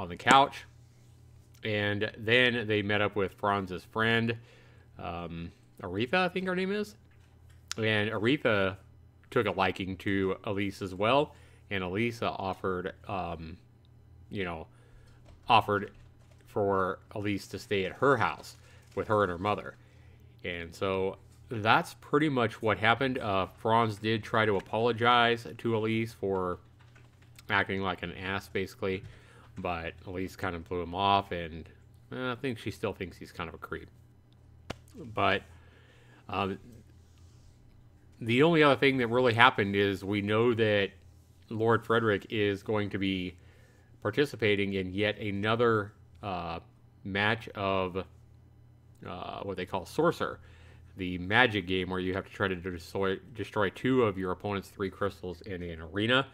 on the couch. And then they met up with Franz's friend, Aretha, I think her name is. And Aretha took a liking to Elise as well. And Elisa offered, offered for Elise to stay at her house with her and her mother. And so that's pretty much what happened. Franz did try to apologize to Elise for acting like an ass, basically. But Elise kind of blew him off, and I think she still thinks he's kind of a creep. But the only other thing that really happened is we know that Lord Frederick is going to be participating in yet another match of what they call Sorcerer, the magic game where you have to try to destroy 2 of your opponent's 3 crystals in an arena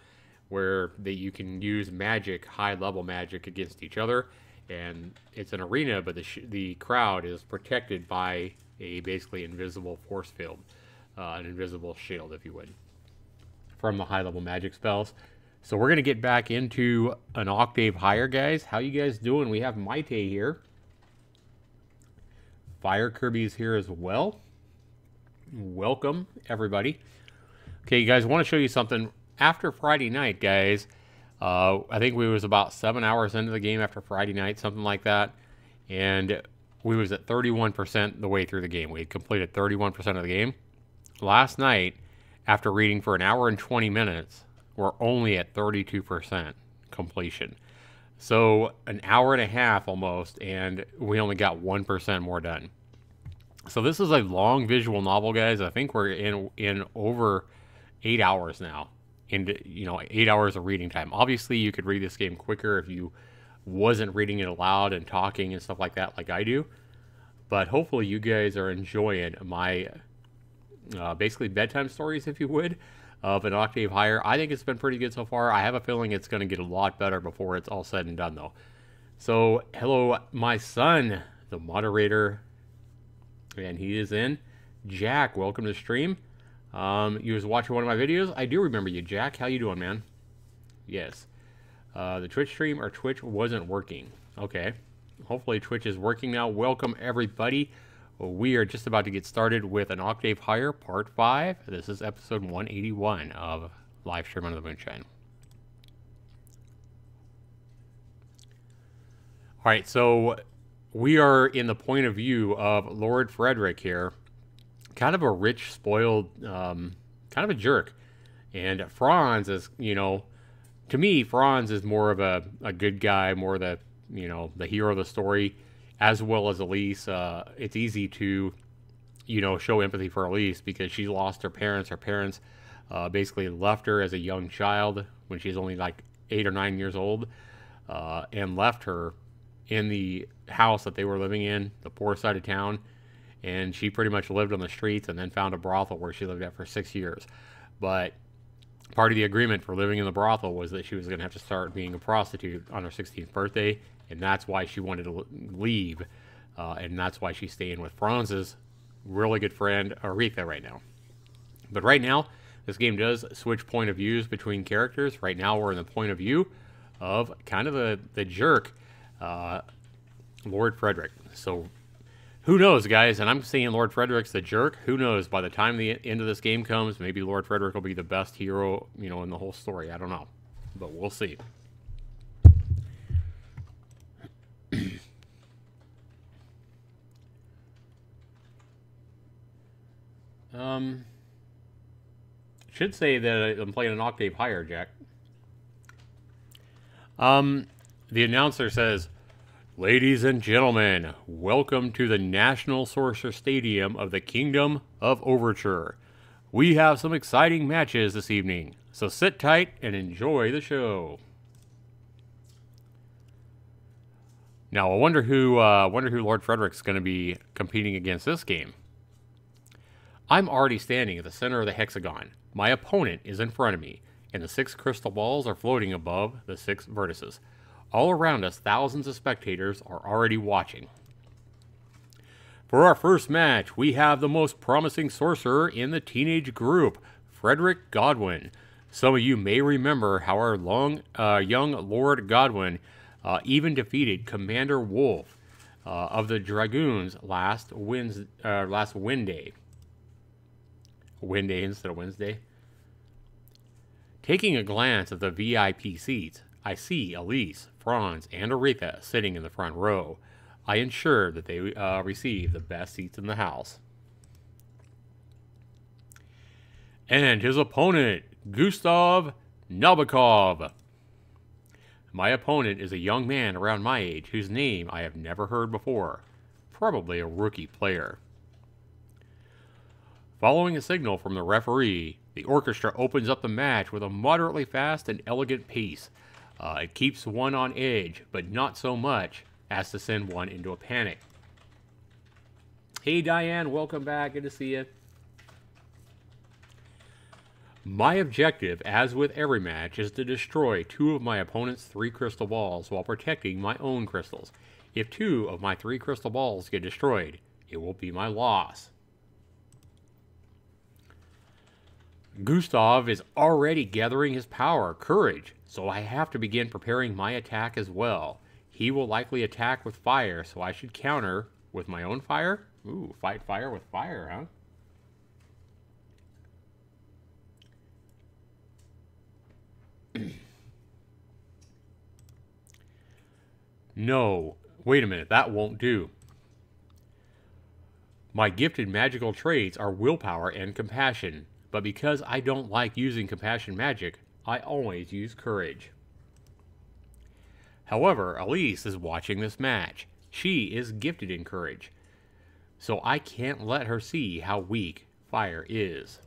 where you can use magic, high-level magic, against each other. And it's an arena, but the crowd is protected by a basically invisible force field, an invisible shield, if you would, from the high-level magic spells. So we're going to get back into an octave higher, guys. How you guys doing? We have Maite here. Fire Kirby's here as well. Welcome, everybody. Okay, you guys, I want to show you something. After Friday night, guys, I think we was about 7 hours into the game after Friday night, something like that. And we was at 31% the way through the game. We had completed 31% of the game. Last night, after reading for an hour and 20 minutes, we're only at 32% completion. So an hour and a half almost, and we only got 1% more done. So this is a long visual novel, guys. I think we're in over 8 hours now. Into 8 hours of reading time. Obviously, you could read this game quicker if you wasn't reading it aloud and talking and stuff like that, like I do. But hopefully, you guys are enjoying my basically bedtime stories, if you would, of an octave higher. I think it's been pretty good so far. I have a feeling it's going to get a lot better before it's all said and done, though. So, hello, my son, the moderator, and he is in. Jack, welcome to the stream. You was watching one of my videos. I do remember you, Jack. How you doing, man? Yes. The Twitch stream or Twitch wasn't working. Okay. Hopefully Twitch is working now. Welcome, everybody. We are just about to get started with an octave higher, part 5. This is episode 181 of LiveStream Under the Moonshine. All right, so we are in the point of view of Lord Frederick here. Kind of a rich, spoiled, kind of a jerk. And Franz is, to me, Franz is more of a good guy, more the, the hero of the story, as well as Elise. It's easy to, show empathy for Elise because she lost her parents. Her parents basically left her as a young child when she's only like 8 or 9 years old, and left her in the house that they were living in, the poor side of town. And she pretty much lived on the streets and then found a brothel where she lived at for 6 years. But part of the agreement for living in the brothel was that she was going to have to start being a prostitute on her 16th birthday. And that's why she wanted to leave. And that's why she's staying with Franz's really good friend, Aretha, right now. But right now, this game does switch point of views between characters. Right now, we're in the point of view of kind of the jerk, Lord Frederick. So who knows, guys? And I'm saying Lord Frederick's the jerk. Who knows? By the time the end of this game comes, maybe Lord Frederick will be the best hero, in the whole story. I don't know. But we'll see. Should say that I'm playing an octave higher, Jack. The announcer says, "Ladies and gentlemen, welcome to the National Sorcerer Stadium of the Kingdom of Overture. We have some exciting matches this evening, so sit tight and enjoy the show." Now, I wonder who Lord Frederick's going to be competing against this game. I'm already standing at the center of the hexagon. My opponent is in front of me, and the 6 crystal balls are floating above the 6 vertices. All around us, thousands of spectators are already watching. For our first match, we have the most promising sorcerer in the teenage group, Frederick Godwin. Some of you may remember how our young Lord Godwin even defeated Commander Wolf of the Dragoons last Wednesday. Wednesday instead of Wednesday. Taking a glance at the VIP seats, I see Elise, Franz, and Aretha sitting in the front row. I ensure that they receive the best seats in the house. And his opponent, Gustav Nabokov. My opponent is a young man around my age whose name I have never heard before. Probably a rookie player. Following a signal from the referee, the orchestra opens up the match with a moderately fast and elegant pace. It keeps one on edge, but not so much as to send one into a panic. Hey Diane, welcome back. Good to see you. My objective, as with every match, is to destroy 2 of my opponent's 3 crystal balls while protecting my own crystals. If 2 of my 3 crystal balls get destroyed, it will be my loss. Gustav is already gathering his power, courage, so I have to begin preparing my attack as well. He will likely attack with fire, so I should counter with my own fire? Ooh, fight fire with fire, huh? No, wait a minute, that won't do. My gifted magical traits are willpower and compassion, but because I don't like using compassion magic, I always use courage. However, Elise is watching this match. She is gifted in courage, so I can't let her see how weak fire is.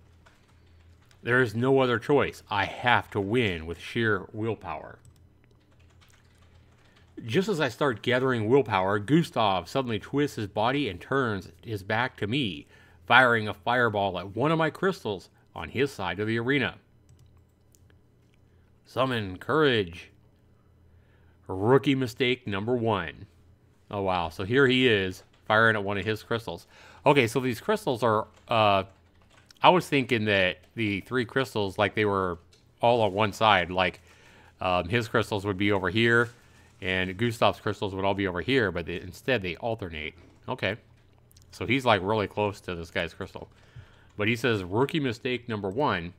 There is no other choice. I have to win with sheer willpower. Just as I start gathering willpower, Gustav suddenly twists his body and turns his back to me, firing a fireball at one of my crystals on his side of the arena. Summon courage. Rookie mistake number 1. Oh wow, so here he is, firing at one of his crystals. Okay, so these crystals are, I was thinking that the 3 crystals, like they were all on one side, like his crystals would be over here, and Gustav's crystals would all be over here, but instead they alternate. Okay, so he's like really close to this guy's crystal. But he says, rookie mistake number 1.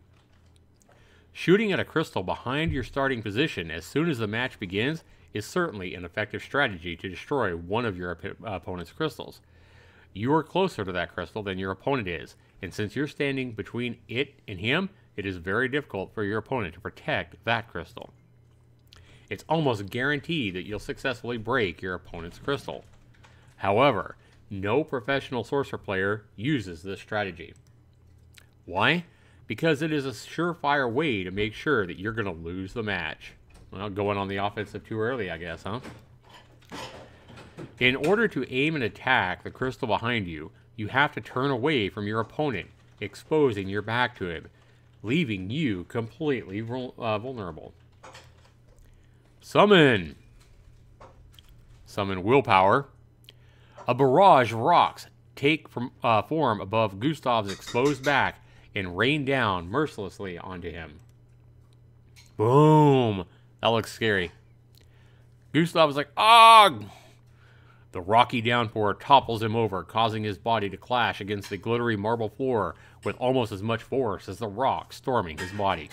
Shooting at a crystal behind your starting position as soon as the match begins is certainly an effective strategy to destroy one of your opponent's crystals. You are closer to that crystal than your opponent is, and since you're standing between it and him, it is very difficult for your opponent to protect that crystal. It's almost guaranteed that you'll successfully break your opponent's crystal. However, no professional sorcerer player uses this strategy. Why? Because it is a surefire way to make sure that you're going to lose the match. Well, going on the offensive too early, I guess, huh? In order to aim and attack the crystal behind you, you have to turn away from your opponent, exposing your back to him, leaving you completely vulnerable. Summon. Summon willpower. A barrage of rocks take form above Gustav's exposed back and rain down mercilessly onto him. Boom! That looks scary. Gustav is like, ah! The rocky downpour topples him over, causing his body to clash against the glittery marble floor with almost as much force as the rock storming his body.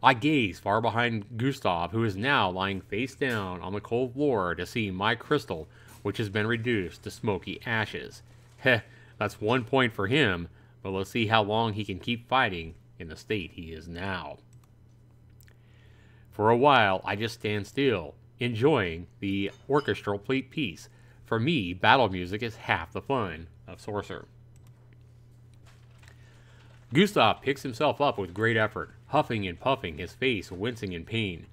I gaze far behind Gustav, who is now lying face down on the cold floor, to see my crystal, which has been reduced to smoky ashes. Heh, that's 1 point for him, but let's see how long he can keep fighting in the state he is now. For a while, I just stand still, enjoying the orchestral piece. For me, battle music is half the fun of Sorcerer. Gustav picks himself up with great effort, huffing and puffing, his face wincing in pain.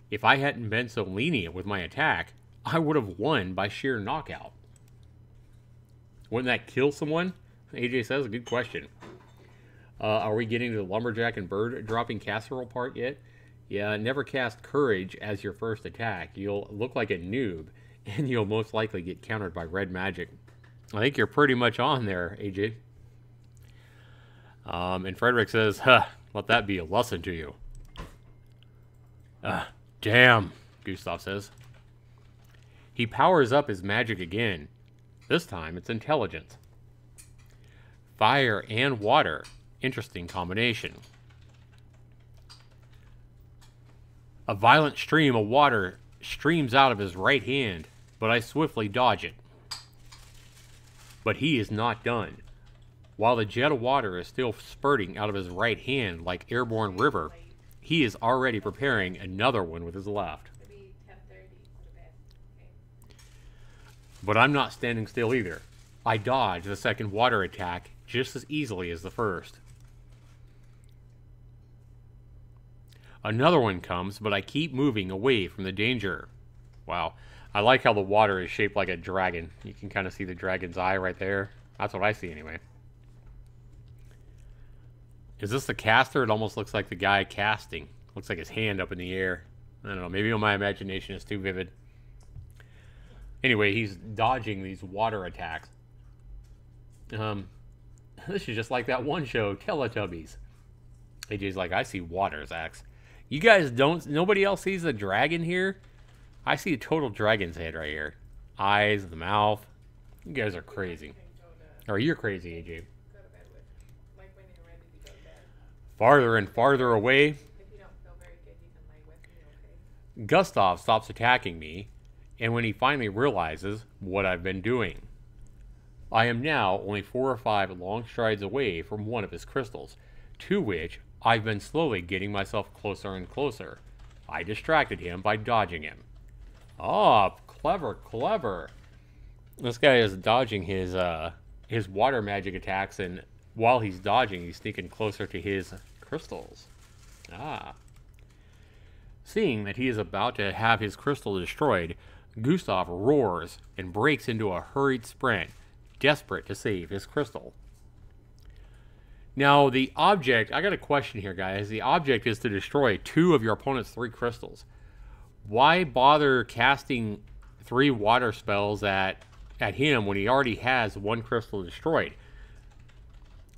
If I hadn't been so lenient with my attack, I would have won by sheer knockout. Wouldn't that kill someone? AJ says, a good question. Are we getting to the lumberjack and bird dropping casserole part yet? Yeah, never cast courage as your first attack. You'll look like a noob, and you'll most likely get countered by red magic. I think you're pretty much on there, AJ. And Frederick says, huh, let that be a lesson to you. Damn, Gustav says. He powers up his magic again. This time it's intelligence. Fire and water. Interesting combination. A violent stream of water streams out of his right hand, but I swiftly dodge it. But he is not done. While the jet of water is still spurting out of his right hand like airborne river, he is already preparing another one with his left. But I'm not standing still either. I dodge the second water attack just as easily as the first. Another one comes, but I keep moving away from the danger. Wow. I like how the water is shaped like a dragon. You can kind of see the dragon's eye right there. That's what I see anyway. Is this the caster? It almost looks like the guy casting. Looks like his hand up in the air. I don't know. Maybe my imagination is too vivid. Anyway, he's dodging these water attacks. This is just like that one show, Teletubbies. AJ's like, I see water, Zax. You guys don't... Nobody else sees the dragon here? I see a total dragon's head right here. Eyes, the mouth. You guys are crazy. Or you're crazy, AJ. Farther and farther away. Gustav stops attacking me, and when he finally realizes what I've been doing. I am now only 4 or 5 long strides away from one of his crystals, to which I've been slowly getting myself closer and closer. I distracted him by dodging him. Oh, clever, clever. This guy is dodging his water magic attacks, and while he's dodging, he's sneaking closer to his crystals. Ah. Seeing that he is about to have his crystal destroyed, Gustav roars and breaks into a hurried sprint, desperate to save his crystal. Now, the object... I got a question here, guys. The object is to destroy 2 of your opponent's 3 crystals. Why bother casting 3 water spells at him when he already has 1 crystal destroyed?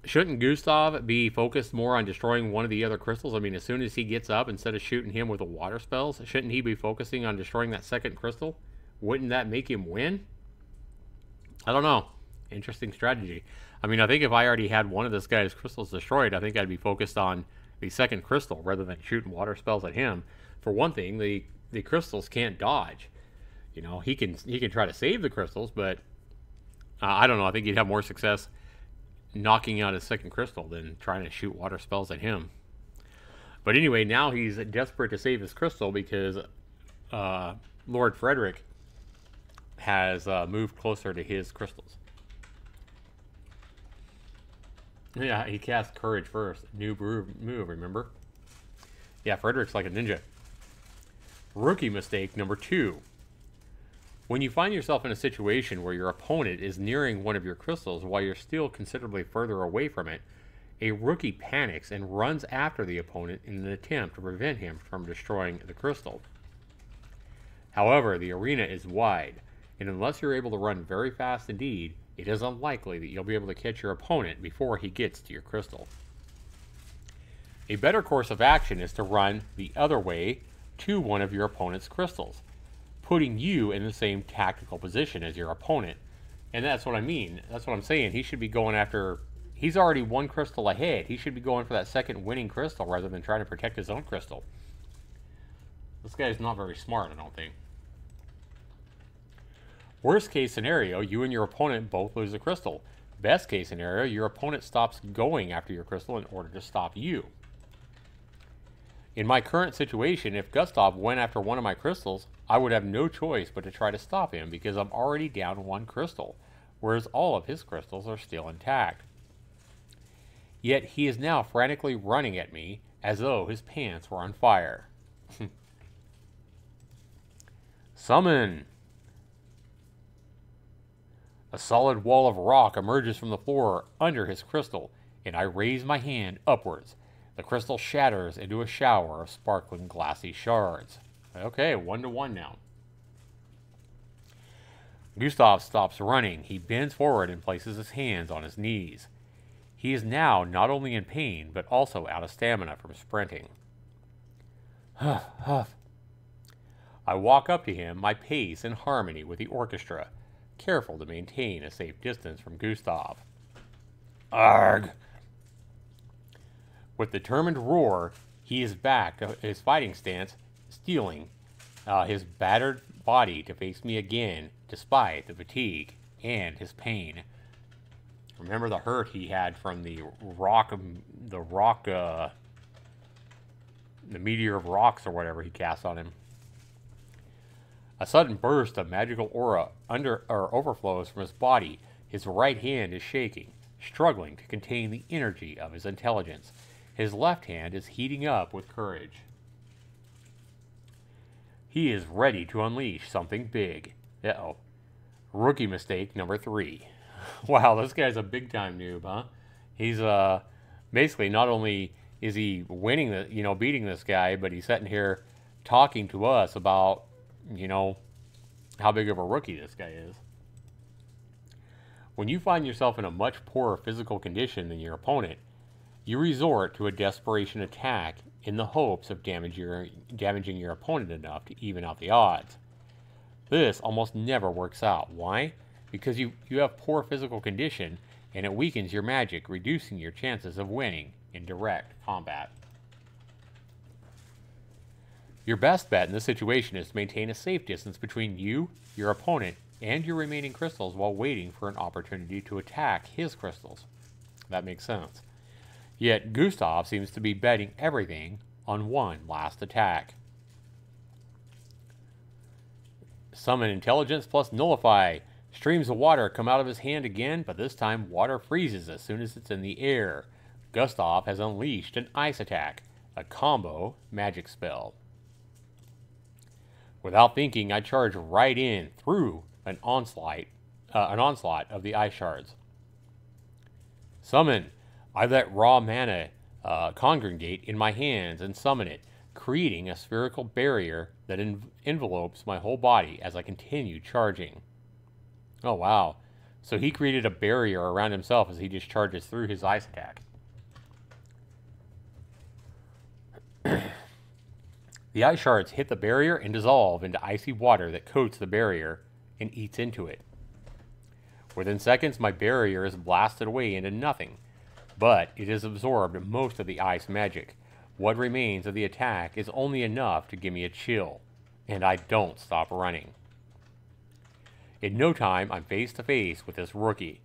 Shouldn't Gustav be focused more on destroying one of the other crystals? I mean, as soon as he gets up, instead of shooting him with the water spells, shouldn't he be focusing on destroying that second crystal? Wouldn't that make him win? I don't know. Interesting strategy. I mean, I think if I already had one of this guy's crystals destroyed, I think I'd be focused on the second crystal rather than shooting water spells at him. For one thing, the crystals can't dodge. You know, he can try to save the crystals, but I don't know. I think he'd have more success knocking out his second crystal than trying to shoot water spells at him. But anyway, now he's desperate to save his crystal because Lord Frederick has moved closer to his crystals. Yeah, he cast Courage first. New move, remember? Yeah, Frederick's like a ninja. Rookie mistake number 2. When you find yourself in a situation where your opponent is nearing one of your crystals while you're still considerably further away from it, a rookie panics and runs after the opponent in an attempt to prevent him from destroying the crystal. However, the arena is wide, and unless you're able to run very fast indeed, it is unlikely that you'll be able to catch your opponent before he gets to your crystal. A better course of action is to run the other way to one of your opponent's crystals, putting you in the same tactical position as your opponent. And that's what I mean. That's what I'm saying. He should be going after... He's already 1 crystal ahead. He should be going for that second winning crystal rather than trying to protect his own crystal. This guy's not very smart, I don't think. Worst case scenario, you and your opponent both lose a crystal. Best case scenario, your opponent stops going after your crystal in order to stop you. In my current situation, if Gustav went after one of my crystals, I would have no choice but to try to stop him because I'm already down 1 crystal, whereas all of his crystals are still intact. Yet he is now frantically running at me as though his pants were on fire. Summon! A solid wall of rock emerges from the floor under his crystal, and I raise my hand upwards. The crystal shatters into a shower of sparkling glassy shards. Okay, 1-to-1 now. Gustav stops running. He bends forward and places his hands on his knees. He is now not only in pain, but also out of stamina from sprinting. Huff, huff. I walk up to him, my pace in harmony with the orchestra, careful to maintain a safe distance from Gustav. Arg! With determined roar, he is back to his fighting stance, steeling his battered body to face me again, despite the fatigue and his pain. Remember the hurt he had from the meteor of rocks or whatever he cast on him. A sudden burst of magical aura overflows from his body. His right hand is shaking, struggling to contain the energy of his intelligence. His left hand is heating up with courage. He is ready to unleash something big. Uh-oh. Rookie mistake number 3. Wow, this guy's a big-time noob, huh? He's, basically, not only is he winning, beating this guy, but he's sitting here talking to us about, how big of a rookie this guy is. When you find yourself in a much poorer physical condition than your opponent, you resort to a desperation attack in the hopes of damaging your opponent enough to even out the odds. This almost never works out. Why? Because you have poor physical condition, and it weakens your magic, reducing your chances of winning in direct combat. Your best bet in this situation is to maintain a safe distance between you, your opponent, and your remaining crystals while waiting for an opportunity to attack his crystals. That makes sense. Yet Gustav seems to be betting everything on one last attack. Summon Intelligence plus Nullify. Streams of water come out of his hand again, but this time water freezes as soon as it's in the air. Gustav has unleashed an ice attack, a combo magic spell. Without thinking, I charge right in through an onslaught of the ice shards. Summon. I let raw mana congregate in my hands and summon it, creating a spherical barrier that envelopes my whole body as I continue charging. Oh, wow. So he created a barrier around himself as he just charges through his ice attack. The ice shards hit the barrier and dissolve into icy water that coats the barrier and eats into it. Within seconds, my barrier is blasted away into nothing, but it has absorbed most of the ice magic. What remains of the attack is only enough to give me a chill, and I don't stop running. In no time, I'm face to face with this rookie.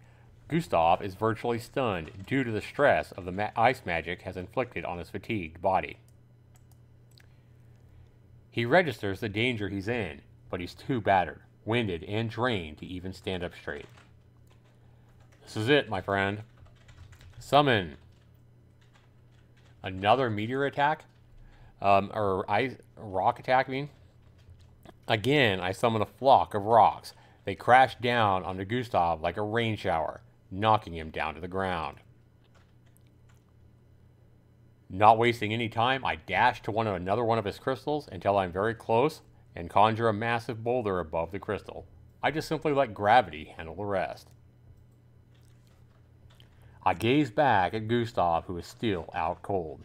Gustav is virtually stunned due to the stress of the ice magic has inflicted on his fatigued body. He registers the danger he's in, but he's too battered, winded, and drained to even stand up straight. This is it, my friend. Summon. Another meteor attack? Rock attack, I mean? Again, I summon a flock of rocks. They crash down onto Gustav like a rain shower, knocking him down to the ground. Not wasting any time, I dash to another one of his crystals until I'm very close and conjure a massive boulder above the crystal. I just simply let gravity handle the rest. I gaze back at Gustav, who is still out cold.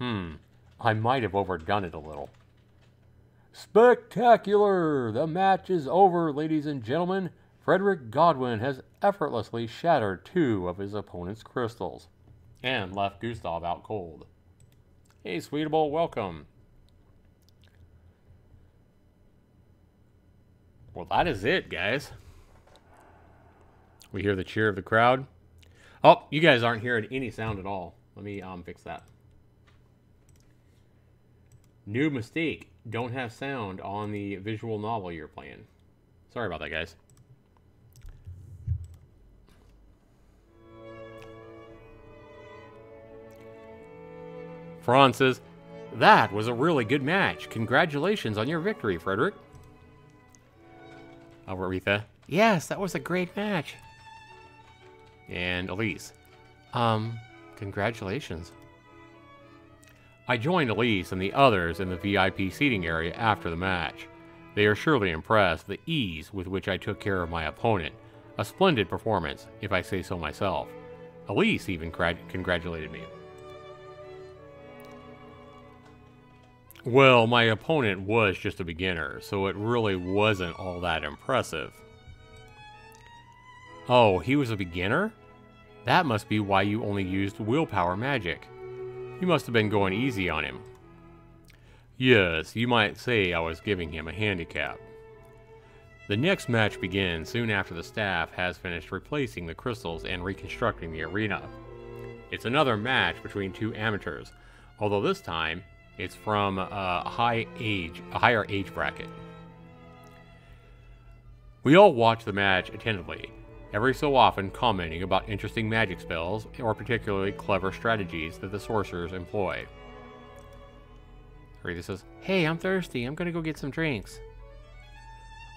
I might have overdone it a little. Spectacular! The match is over, ladies and gentlemen. Frederick Godwin has effortlessly shattered 2 of his opponent's crystals and left Gustav out cold. Hey, Sweetable, welcome. Well, that is it, guys. We hear the cheer of the crowd. Oh, you guys aren't hearing any sound at all. Let me fix that. New mistake. Don't have sound on the visual novel you're playing. Sorry about that, guys. Franz says, that was a really good match. Congratulations on your victory, Frederick. Aretha, yes, that was a great match. And Elise, congratulations. I joined Elise and the others in the VIP seating area after the match. They are surely impressed with the ease with which I took care of my opponent. A splendid performance, if I say so myself. Elise even congratulated me. Well, my opponent was just a beginner, so it really wasn't all that impressive. Oh, he was a beginner? That must be why you only used willpower magic. You must have been going easy on him. Yes, you might say I was giving him a handicap. The next match begins soon after the staff has finished replacing the crystals and reconstructing the arena. It's another match between two amateurs, although this time it's from a higher age bracket. We all watch the match attentively, every so often commenting about interesting magic spells or particularly clever strategies that the sorcerers employ. Rita says, "Hey, I'm thirsty. I'm gonna go get some drinks."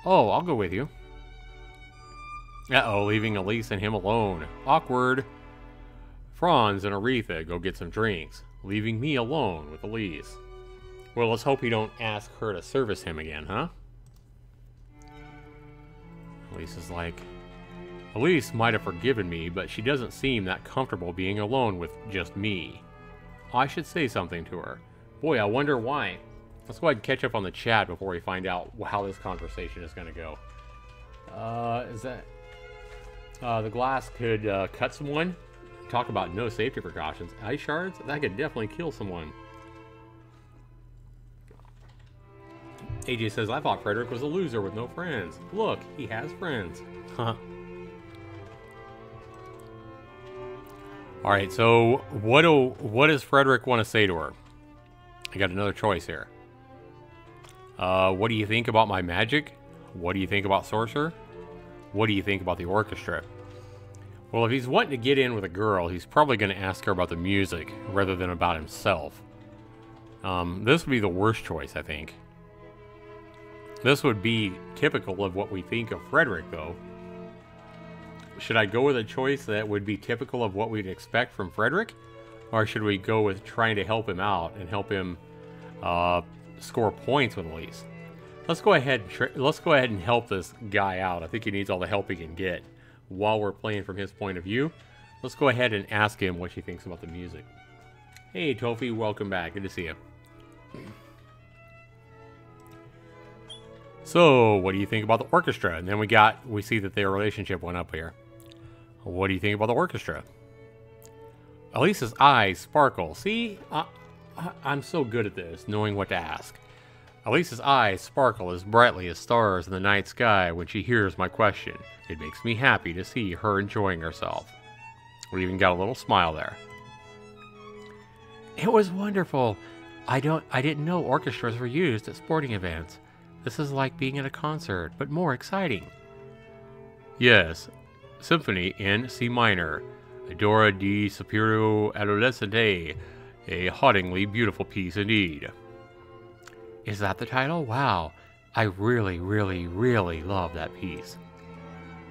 "Oh, I'll go with you." Uh-oh, leaving Elise and him alone. Awkward. Franz and Aretha go get some drinks, leaving me alone with Elise. Well, let's hope he don't ask her to service him again, huh? Elise is like, Elise might have forgiven me, but she doesn't seem that comfortable being alone with just me. I should say something to her. Boy, I wonder why. Let's go ahead and catch up on the chat before we find out how this conversation is going to go. Is that... the glass could cut someone? Talk about no safety precautions. Ice shards? That could definitely kill someone. AJ says, I thought Frederick was a loser with no friends. Look, he has friends. Huh. Alright, so what does Frederick want to say to her? I got another choice here. What do you think about my magic? What do you think about Sorcerer? What do you think about the orchestra? Well, if he's wanting to get in with a girl, he's probably going to ask her about the music rather than about himself. This would be the worst choice, I think. This would be typical of what we think of Frederick, though. Should I go with a choice that would be typical of what we'd expect from Frederick? Or should we go with trying to help him out and help him score points with Elise? Let's go ahead and help this guy out. I think he needs all the help he can get while we're playing from his point of view. Let's go ahead and ask him what he thinks about the music. Hey, Tofi, welcome back. Good to see you. So, what do you think about the orchestra? And then we see that their relationship went up here. What do you think about the orchestra? Elisa's eyes sparkle. See, I'm so good at this, knowing what to ask. Elisa's eyes sparkle as brightly as stars in the night sky when she hears my question. It makes me happy to see her enjoying herself. We even got a little smile there. It was wonderful. I didn't know orchestras were used at sporting events. This is like being at a concert, but more exciting. Yes, Symphony in C minor. Adora di Spirito Adolescente. A hauntingly beautiful piece indeed. Is that the title? Wow. I really, really, really love that piece.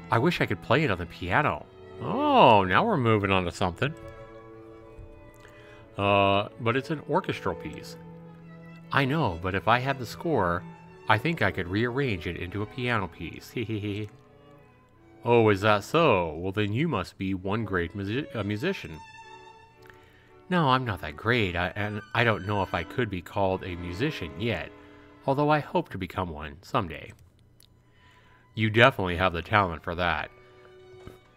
I wish I could play it on the piano. Oh, now we're moving on to something. But it's an orchestral piece. I know, but if I had the score, I think I could rearrange it into a piano piece. Hehehe. Oh, is that so? Well, then you must be one great musician. No, I'm not that great, and I don't know if I could be called a musician yet, although I hope to become one someday. You definitely have the talent for that.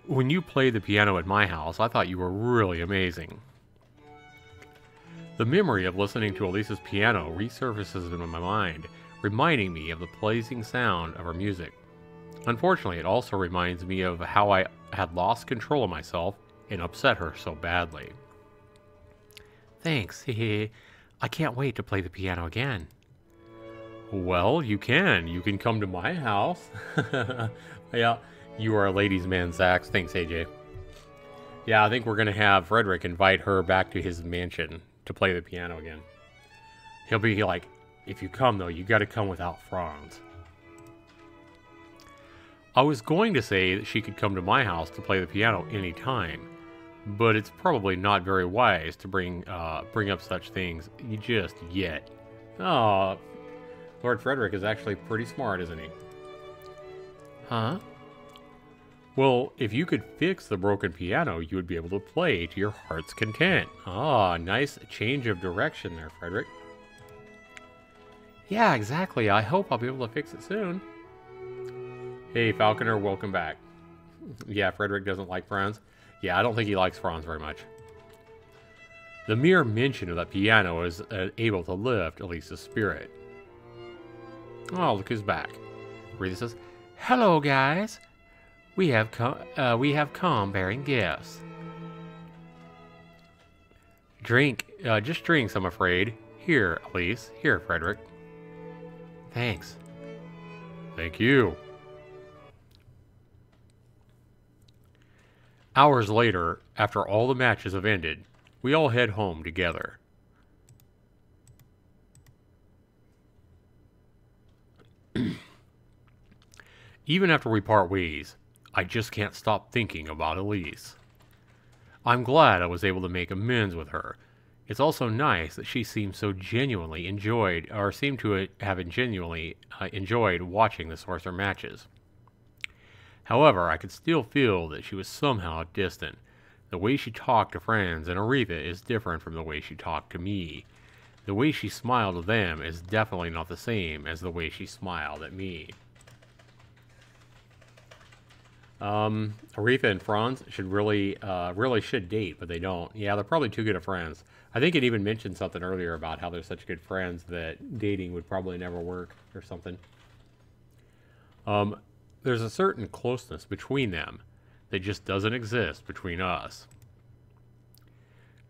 When you played the piano at my house, I thought you were really amazing. The memory of listening to Elisa's piano resurfaces in my mind, reminding me of the pleasing sound of her music. Unfortunately, it also reminds me of how I had lost control of myself and upset her so badly. Thanks, I can't wait to play the piano again. Well, you can. You can come to my house. Yeah, you are a ladies' man, Zach. Thanks, AJ. Yeah, I think we're going to have Frederick invite her back to his mansion to play the piano again. He'll be like, if you come, though, you got to come without Franz. I was going to say that she could come to my house to play the piano anytime, but it's probably not very wise to bring up such things just yet. Oh, Lord Frederick is actually pretty smart, isn't he? Huh? Well, if you could fix the broken piano, you would be able to play to your heart's content. Ah, nice change of direction there, Frederick. Yeah, exactly. I hope I'll be able to fix it soon. Hey, Falconer, welcome back. Yeah, Frederick doesn't like Franz. Yeah, I don't think he likes Franz very much. The mere mention of that piano is able to lift Elisa's spirit. Oh, look who's back. Aretha says, "Hello, guys. We have come bearing gifts. Just drinks, I'm afraid. Here, Elise. Here, Frederick." Thanks. Thank you. Hours later, after all the matches have ended, we all head home together. Even after we part ways, I just can't stop thinking about Elise. I'm glad I was able to make amends with her. It's also nice that she seemed so genuinely enjoyed, or seemed to have genuinely enjoyed watching the Sorcerer matches. However, I could still feel that she was somehow distant. The way she talked to friends and Aretha is different from the way she talked to me. The way she smiled to them is definitely not the same as the way she smiled at me. Aretha and Franz should really should date, but they don't. Yeah, they're probably too good of friends. I think it even mentioned something earlier about how they're such good friends that dating would probably never work or something. There's a certain closeness between them that just doesn't exist between us.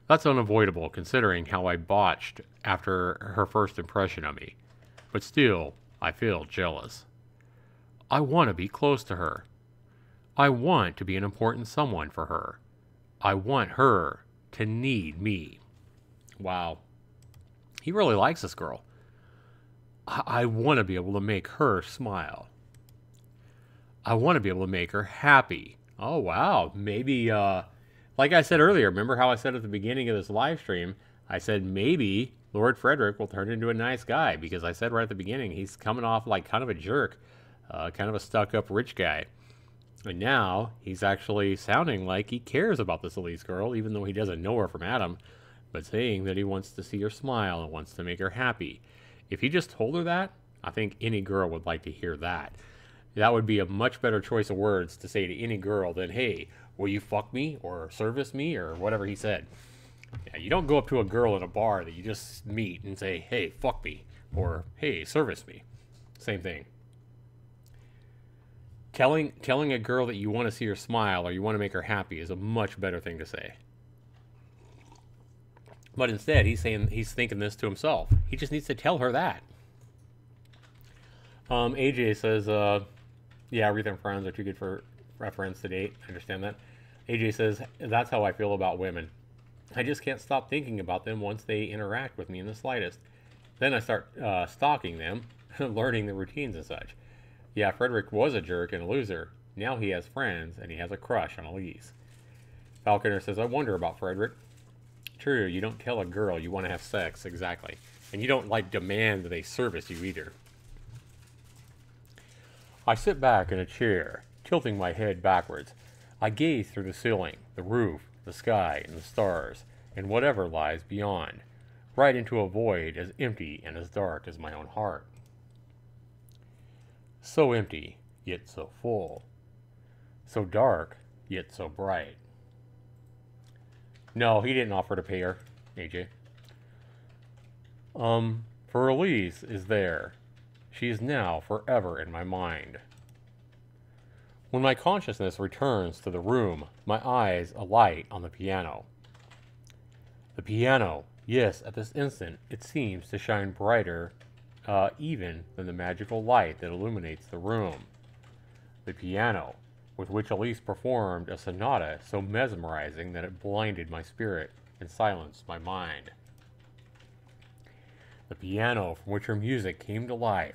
That's unavoidable considering how I botched after her first impression of me. But still, I feel jealous. I want to be close to her. I want to be an important someone for her. I want her to need me. Wow. He really likes this girl. I want to be able to make her smile. I want to be able to make her happy. Oh, wow. Maybe, like I said earlier, remember how I said at the beginning of this live stream, I said maybe Lord Frederick will turn into a nice guy, because I said right at the beginning, he's coming off like kind of a jerk, kind of a stuck-up rich guy. And now he's actually sounding like he cares about this Elise girl, even though he doesn't know her from Adam, but saying that he wants to see her smile and wants to make her happy. If he just told her that, I think any girl would like to hear that. That would be a much better choice of words to say to any girl than, "Hey, will you fuck me or service me," or whatever he said. Yeah, you don't go up to a girl in a bar that you just meet and say, "Hey, fuck me," or "Hey, service me." Same thing. Telling a girl that you want to see her smile or you want to make her happy is a much better thing to say. But instead, he's thinking this to himself. He just needs to tell her that. AJ says, yeah, Aretha and Franz are too good for friends to date. I understand that. AJ says, that's how I feel about women. I just can't stop thinking about them once they interact with me in the slightest. Then I start stalking them, learning the routines and such. Yeah, Frederick was a jerk and a loser. Now he has friends, and he has a crush on Elise. Falconer says, I wonder about Frederick. True, you don't tell a girl you want to have sex, exactly. And you don't, like, demand that they service you either. I sit back in a chair, tilting my head backwards. I gaze through the ceiling, the roof, the sky, and the stars, and whatever lies beyond, right into a void as empty and as dark as my own heart. So empty, yet so full. So dark, yet so bright. No, he didn't offer to pay her, AJ. For Elise is there. She is now forever in my mind. When my consciousness returns to the room, my eyes alight on the piano. The piano, yes, at this instant, it seems to shine brighter even than the magical light that illuminates the room. The piano, with which Elise performed a sonata so mesmerizing that it blinded my spirit and silenced my mind. The piano from which her music came to life,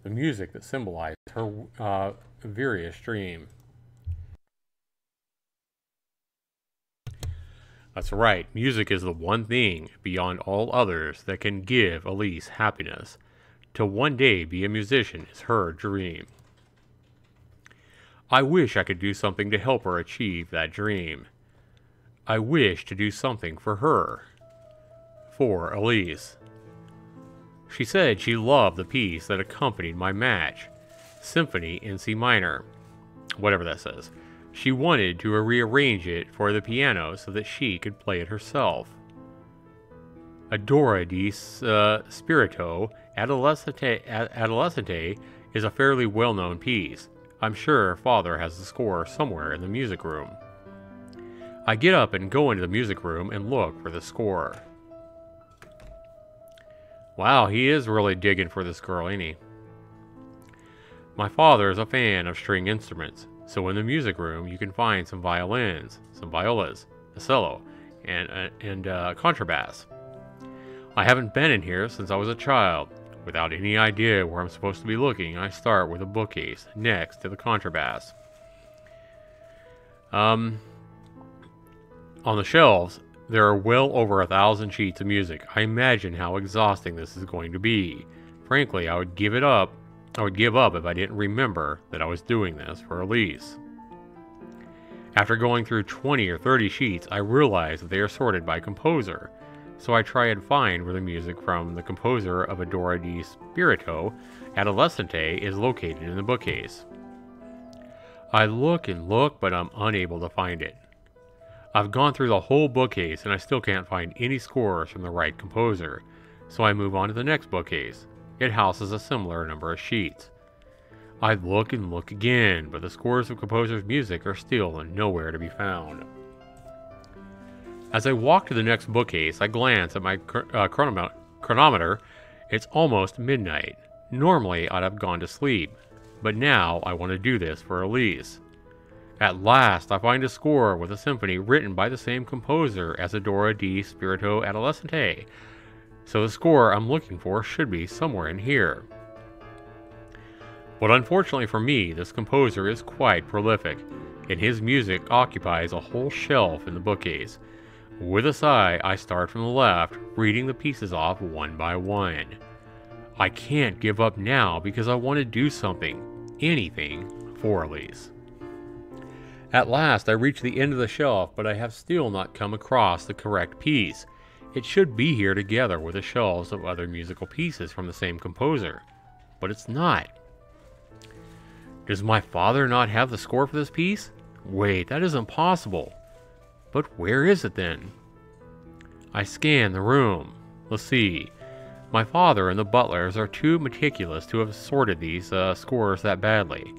the music that symbolized her various dream. That's right, music is the one thing beyond all others that can give Elise happiness. To one day be a musician is her dream. I wish I could do something to help her achieve that dream. I wish to do something for her. For Elise. She said she loved the piece that accompanied my match, Symphony in C minor, whatever that says. She wanted to rearrange it for the piano so that she could play it herself. Adora di Spirito Adolescente is a fairly well-known piece. I'm sure Father has the score somewhere in the music room. I get up and go into the music room and look for the score. Wow, he is really digging for this girl, ain't he? My father is a fan of string instruments, so in the music room you can find some violins, some violas, a cello, and contrabass. I haven't been in here since I was a child. Without any idea where I'm supposed to be looking, I start with a bookcase next to the contrabass. On the shelves, there are well over 1,000 sheets of music. I imagine how exhausting this is going to be. Frankly, I would give up if I didn't remember that I was doing this for Elise. After going through 20 or 30 sheets, I realize that they are sorted by composer. So I try and find where the music from the composer of Adora di Spirito Adolescente is located in the bookcase. I look and look, but I'm unable to find it. I've gone through the whole bookcase and I still can't find any scores from the right composer, so I move on to the next bookcase. It houses a similar number of sheets. I look and look again, but the scores of composers' music are still nowhere to be found. As I walk to the next bookcase, I glance at my chronometer. It's almost midnight. Normally, I'd have gone to sleep, but now I want to do this for Elise. At last, I find a score with a symphony written by the same composer as Adora di Spirito Adolescente, so the score I'm looking for should be somewhere in here. But unfortunately for me, this composer is quite prolific, and his music occupies a whole shelf in the bookcase. With a sigh, I start from the left, reading the pieces off one by one. I can't give up now because I want to do something, anything, for Elise. At last, I reach the end of the shelf, but I have still not come across the correct piece. It should be here together with the shelves of other musical pieces from the same composer, but it's not. Does my father not have the score for this piece? Wait, that isn't possible. But where is it then? I scan the room. Let's see. My father and the butlers are too meticulous to have sorted these scores that badly.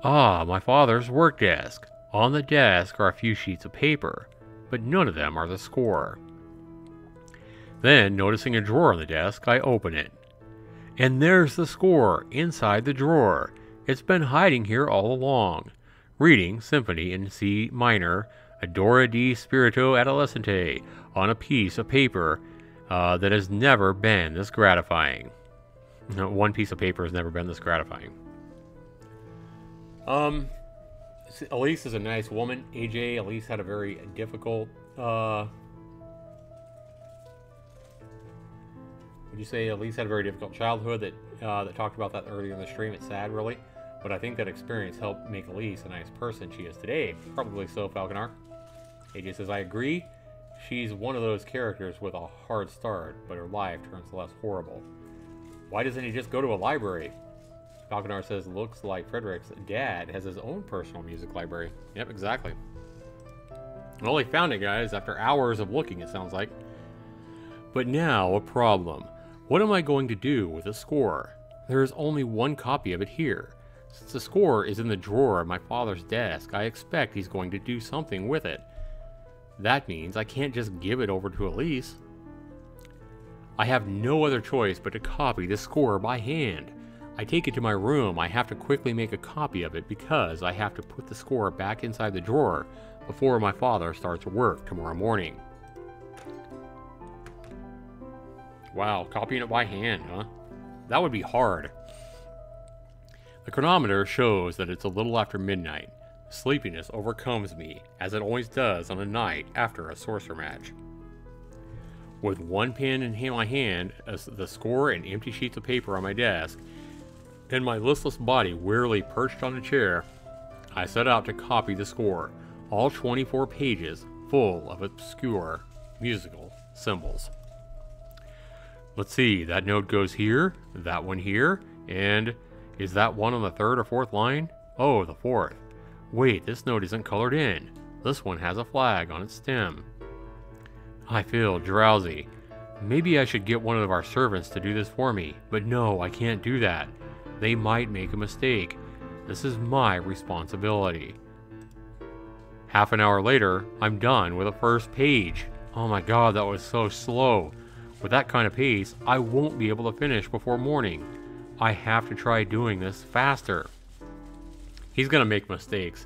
Ah, my father's work desk. On the desk are a few sheets of paper, but none of them are the score. Then, noticing a drawer on the desk, I open it. And there's the score inside the drawer. It's been hiding here all along. Reading Symphony in C minor, Adora di Spirito Adolescente, on a piece of paper that has never been this gratifying. No, one piece of paper has never been this gratifying. Elise is a nice woman. AJ, Elise had a very difficult, would you say Elise had a very difficult childhood that talked about that earlier in the stream. It's sad, really. But I think that experience helped make Elise a nice person she is today. Probably so, Falconar. AJ says, I agree. She's one of those characters with a hard start, but her life turns less horrible. Why doesn't he just go to a library? Falconar says, looks like Frederick's dad has his own personal music library. Yep, exactly. Well, he found it, guys, after hours of looking, it sounds like. But now, a problem. What am I going to do with the score? There is only one copy of it here. Since the score is in the drawer of my father's desk, I expect he's going to do something with it. That means I can't just give it over to Elise. I have no other choice but to copy the score by hand. I take it to my room. I have to quickly make a copy of it because I have to put the score back inside the drawer before my father starts work tomorrow morning. Wow, copying it by hand, huh? That would be hard. The chronometer shows that it's a little after midnight. Sleepiness overcomes me, as it always does on a night after a sorcerer match. With one pen in my hand, the score and empty sheets of paper on my desk, and my listless body wearily perched on a chair, I set out to copy the score, all 24 pages full of obscure musical symbols. Let's see, that note goes here, that one here, and is that one on the third or fourth line? Oh, the fourth. Wait, this note isn't colored in. This one has a flag on its stem. I feel drowsy. Maybe I should get one of our servants to do this for me, but no, I can't do that. They might make a mistake. This is my responsibility. Half an hour later, I'm done with the first page. Oh my god, that was so slow. With that kind of pace, I won't be able to finish before morning. I have to try doing this faster. He's gonna make mistakes.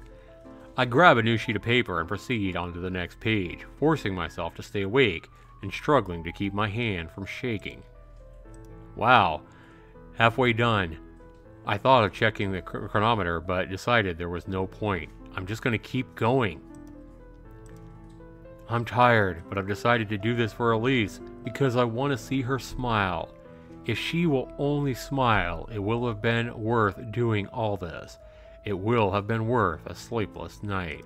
I grab a new sheet of paper and proceed on to the next page, forcing myself to stay awake and struggling to keep my hand from shaking. Wow, halfway done. I thought of checking the chronometer, but decided there was no point. I'm just gonna keep going. I'm tired, but I've decided to do this for Elise because I want to see her smile. If she will only smile, it will have been worth doing all this. It will have been worth a sleepless night.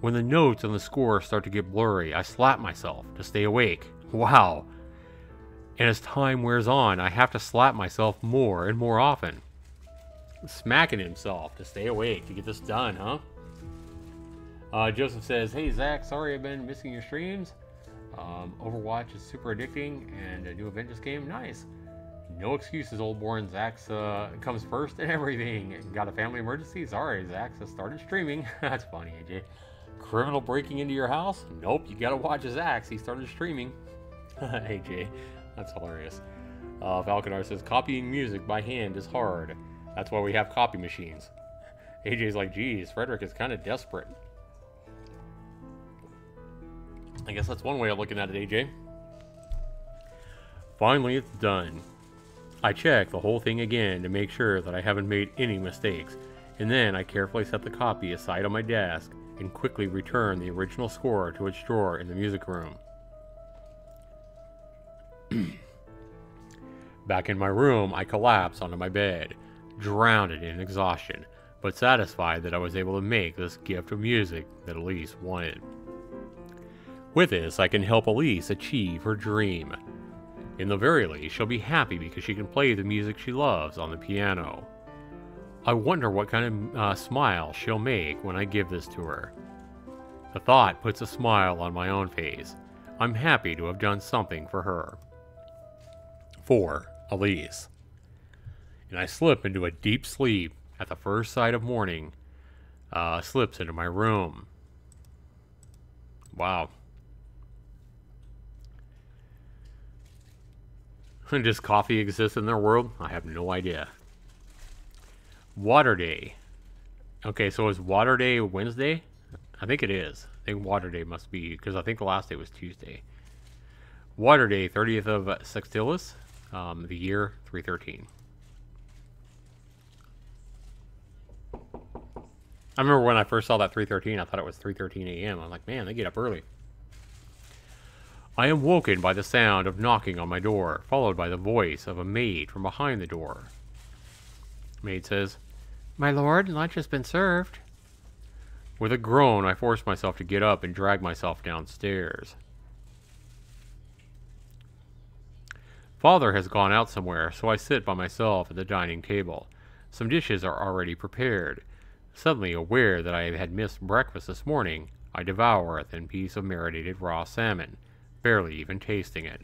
When the notes on the score start to get blurry, I slap myself to stay awake. Wow. And as time wears on, I have to slap myself more and more often. Smacking himself to stay awake to get this done, huh? Joseph says, hey Zach, sorry I've been missing your streams. Overwatch is super addicting and a new event just came. Nice. No excuses, old born. Zach's comes first and everything. Got a family emergency? Sorry, Zach's has started streaming. That's funny, AJ. Criminal breaking into your house? Nope, you gotta watch Zach's. He started streaming. AJ, that's hilarious. Falconar says, copying music by hand is hard. That's why we have copy machines. AJ's like, geez, Frederick is kind of desperate. I guess that's one way of looking at it, AJ. Finally, it's done. I check the whole thing again to make sure that I haven't made any mistakes, and then I carefully set the copy aside on my desk and quickly return the original score to its drawer in the music room. Back in my room, I collapse onto my bed, drowned in exhaustion, but satisfied that I was able to make this gift of music that Elise wanted. With this, I can help Elise achieve her dream. In the very least, she'll be happy because she can play the music she loves on the piano. I wonder what kind of smile she'll make when I give this to her. The thought puts a smile on my own face. I'm happy to have done something for her. For Elise. And I slip into a deep sleep at the first sight of morning. Slips into my room. Wow. Does coffee exist in their world? I have no idea. Water Day. Okay, so is Water Day Wednesday? I think it is. I think Water Day must be, because I think the last day was Tuesday. Water Day, 30th of Sextilis, the year 313. I remember when I first saw that 313, I thought it was 3:13 a.m. I'm like, man, they get up early. I am woken by the sound of knocking on my door, followed by the voice of a maid from behind the door. Maid says, "My lord, lunch has been served." With a groan, I force myself to get up and drag myself downstairs. Father has gone out somewhere, so I sit by myself at the dining table. Some dishes are already prepared. Suddenly aware that I had missed breakfast this morning, I devour a thin piece of marinated raw salmon, barely even tasting it.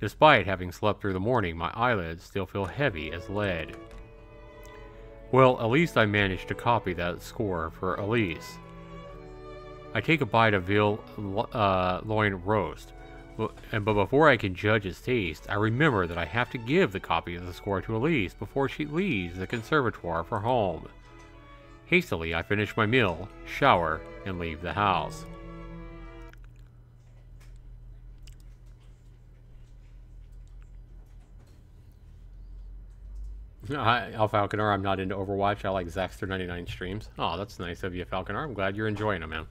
Despite having slept through the morning, my eyelids still feel heavy as lead. Well, at least I managed to copy that score for Elise. I take a bite of veal loin roast, but before I can judge its taste, I remember that I have to give the copy of the score to Elise before she leaves the conservatoire for home. Hastily, I finish my meal, shower, and leave the house. Hi, Falconer. I'm not into Overwatch. I like Zaxter99 streams. Oh, that's nice of you, Falconer. I'm glad you're enjoying them, man.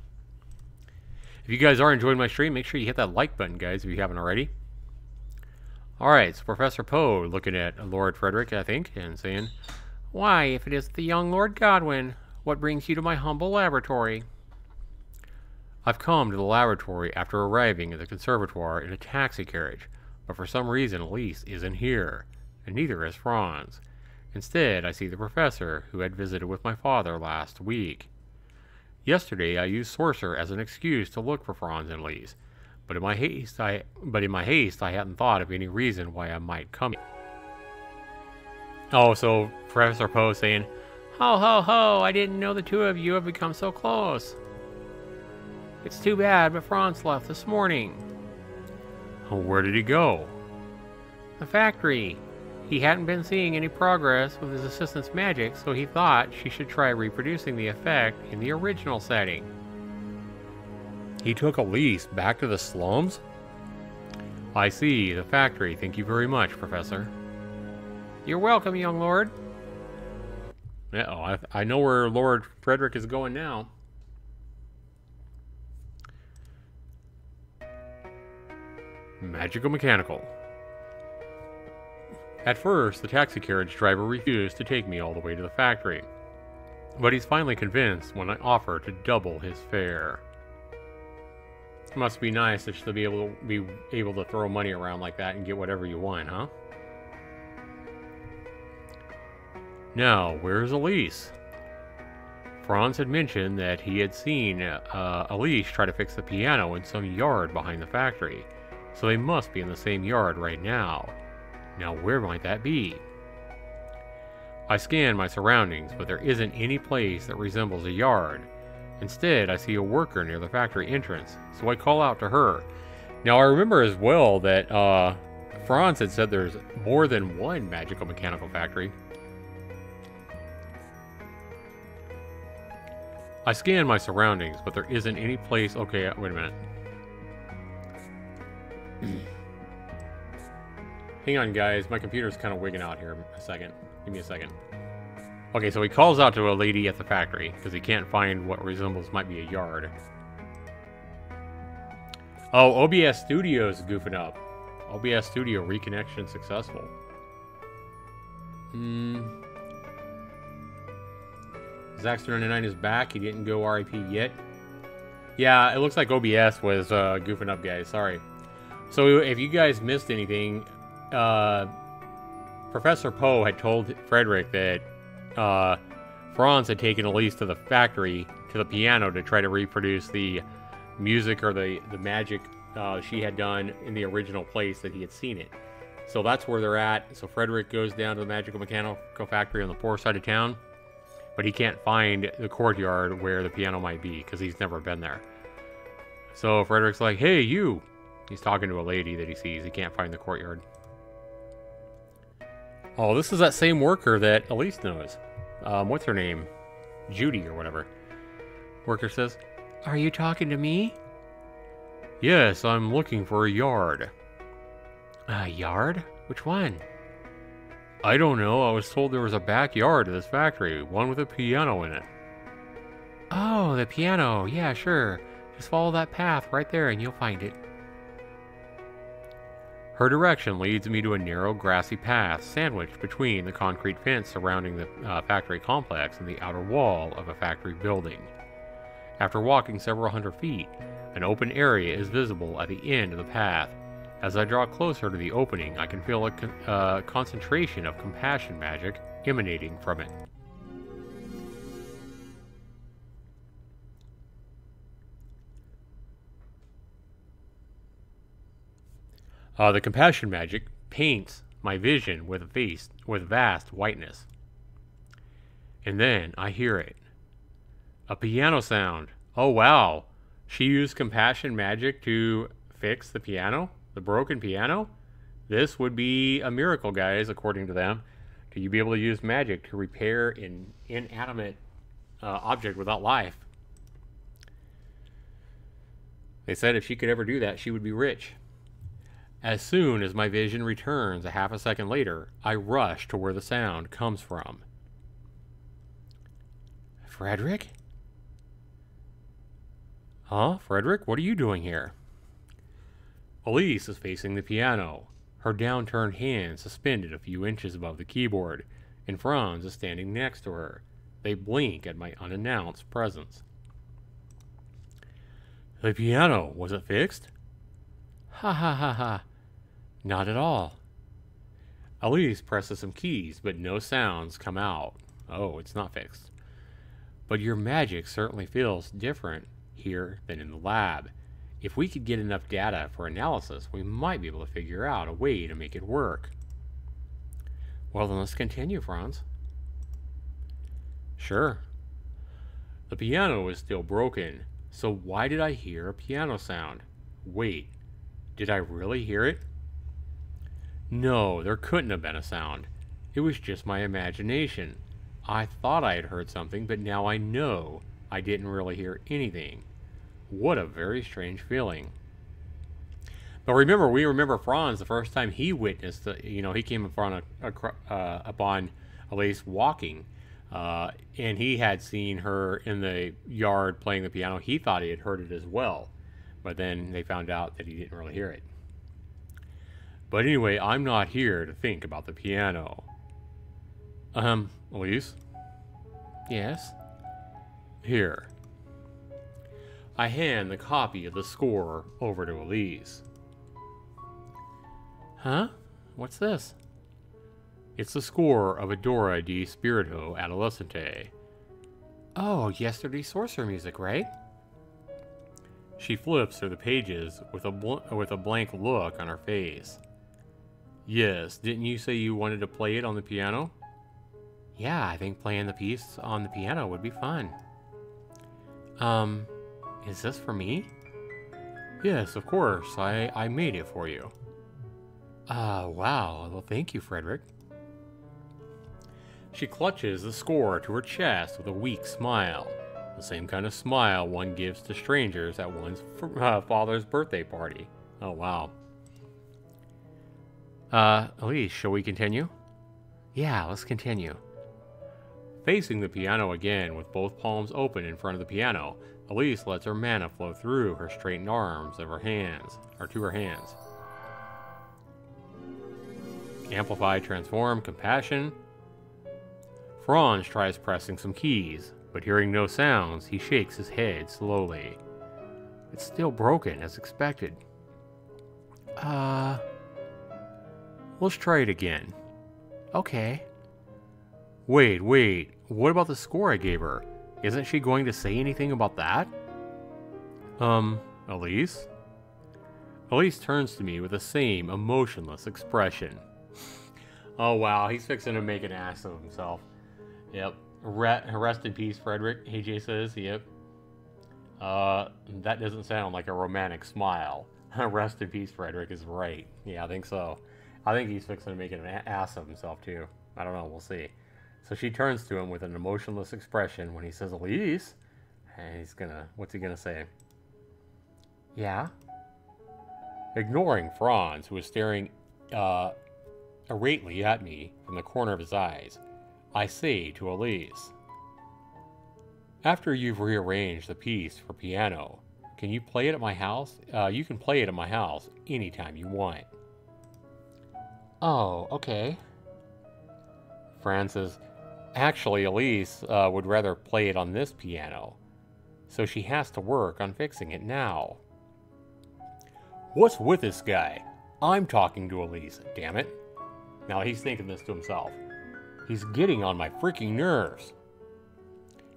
If you guys are enjoying my stream, make sure you hit that like button, guys, if you haven't already. Alright, so Professor Poe looking at Lord Frederick, I think, and saying, "Why, if it is the young Lord Godwin, what brings you to my humble laboratory?" I've come to the laboratory after arriving at the conservatoire in a taxi carriage, but for some reason Elise isn't here, and neither is Franz. Instead, I see the professor, who had visited with my father last week. Yesterday, I used Sorcerer as an excuse to look for Franz and Elise, but in my haste, I hadn't thought of any reason why I might come. Oh, so Professor Poe saying, "Ho, ho, ho, I didn't know the two of you have become so close. It's too bad, but Franz left this morning." Oh, where did he go? The factory. He hadn't been seeing any progress with his assistant's magic, so he thought she should try reproducing the effect in the original setting. He took Elise back to the slums? I see, the factory. Thank you very much, Professor. You're welcome, young lord. Uh-oh, I know where Lord Frederick is going now. Magical-mechanical. At first, the taxi carriage driver refused to take me all the way to the factory, but he's finally convinced when I offer to double his fare. It must be nice to be able to throw money around like that and get whatever you want, huh? Now, where's Elise? Franz had mentioned that he had seen Elise try to fix the piano in some yard behind the factory, so they must be in the same yard right now. Now, where might that be? I scan my surroundings, but there isn't any place that resembles a yard. Instead, I see a worker near the factory entrance, so I call out to her. Now, I remember as well that Franz had said there's more than one magical mechanical factory. I scan my surroundings, but there isn't any place... Okay, wait a minute. Hang on, guys. My computer's kind of wigging out here a second. Give me a second. Okay, so he calls out to a lady at the factory because he can't find what resembles might be a yard. Oh, OBS Studio's goofing up. OBS Studio reconnection successful. Zaxter99 is back. He didn't go RIP yet. Yeah, it looks like OBS was goofing up, guys. Sorry. So if you guys missed anything... Professor Poe had told Frederick that Franz had taken Elise to the factory, to the piano, to try to reproduce the music or the magic she had done in the original place that he had seen it. So that's where they're at. So Frederick goes down to the magical mechanical factory on the poor side of town, but he can't find the courtyard where the piano might be because he's never been there. So Frederick's like, "Hey, you!" He's talking to a lady that he sees. He can't find the courtyard. Oh, this is that same worker that Elise knows. What's her name? Judy or whatever. Worker says, "Are you talking to me?" "Yes, I'm looking for a yard." "A yard? Which one?" "I don't know. I was told there was a backyard to this factory, one with a piano in it." "Oh, the piano. Yeah, sure. Just follow that path right there and you'll find it." Her direction leads me to a narrow, grassy path sandwiched between the concrete fence surrounding the factory complex and the outer wall of a factory building. After walking several hundred feet, an open area is visible at the end of the path. As I draw closer to the opening, I can feel a concentration of compassion magic emanating from it. The compassion magic paints my vision with vast whiteness. And then I hear it. A piano sound. Oh wow. She used compassion magic to fix the piano? The broken piano? This would be a miracle, guys, according to them. Do you be able to use magic to repair an inanimate object without life? They said if she could ever do that, she would be rich. As soon as my vision returns a half a second later, I rush to where the sound comes from. Frederick? Huh? Frederick, what are you doing here? Elise is facing the piano, her downturned hand suspended a few inches above the keyboard, and Franz is standing next to her. They blink at my unannounced presence. The piano, was it fixed? Ha ha ha ha. Not at all. Elise presses some keys, but no sounds come out. Oh, it's not fixed. But your magic certainly feels different here than in the lab. If we could get enough data for analysis, we might be able to figure out a way to make it work. Well, then let's continue, Franz. Sure. The piano is still broken, so why did I hear a piano sound? Wait, did I really hear it? No, there couldn't have been a sound. It was just my imagination. I thought I had heard something, but now I know I didn't really hear anything. What a very strange feeling. But remember, we remember Franz the first time he witnessed, he came upon Elise walking, and he had seen her in the yard playing the piano. He thought he had heard it as well, but then they found out that he didn't really hear it. But anyway, I'm not here to think about the piano. Elise? Yes? Here. I hand the copy of the score over to Elise. Huh? What's this? It's the score of Adora di Spirito Adolescente. Oh, yesterday's sorcerer music, right? She flips through the pages with a blank look on her face. Yes, didn't you say you wanted to play it on the piano? Yeah, I think playing the piece on the piano would be fun. Is this for me? Yes, of course. I made it for you. Wow. Well, thank you, Frederick. She clutches the score to her chest with a weak smile. The same kind of smile one gives to strangers at one's father's birthday party. Oh, wow. Elise, shall we continue? Yeah, let's continue. Facing the piano again with both palms open in front of the piano, Elise lets her mana flow through her straightened arms of her hands, or to her hands. Amplify, transform, compassion. Franz tries pressing some keys, but hearing no sounds, he shakes his head slowly. It's still broken, as expected. Let's try it again. Okay. Wait, what about the score I gave her? Isn't she going to say anything about that? Elise? Elise turns to me with the same emotionless expression. Oh wow, he's fixing to make an ass of himself. Yep. Rest in peace, Frederick, AJ says. Yep. That doesn't sound like a romantic smile. Rest in peace, Frederick is right. Yeah, I think so. I think he's fixing to make an ass of himself, too. I don't know, we'll see. So she turns to him with an emotionless expression when he says, Elise. And what's he gonna say? Yeah? Ignoring Franz, who is staring irately at me from the corner of his eyes, I say to Elise, after you've rearranged the piece for piano, can you play it at my house? You can play it at my house anytime you want. Oh, okay. Franz says, actually, Elise would rather play it on this piano, so she has to work on fixing it now. What's with this guy? I'm talking to Elise, damn it. Now he's thinking this to himself. He's getting on my freaking nerves.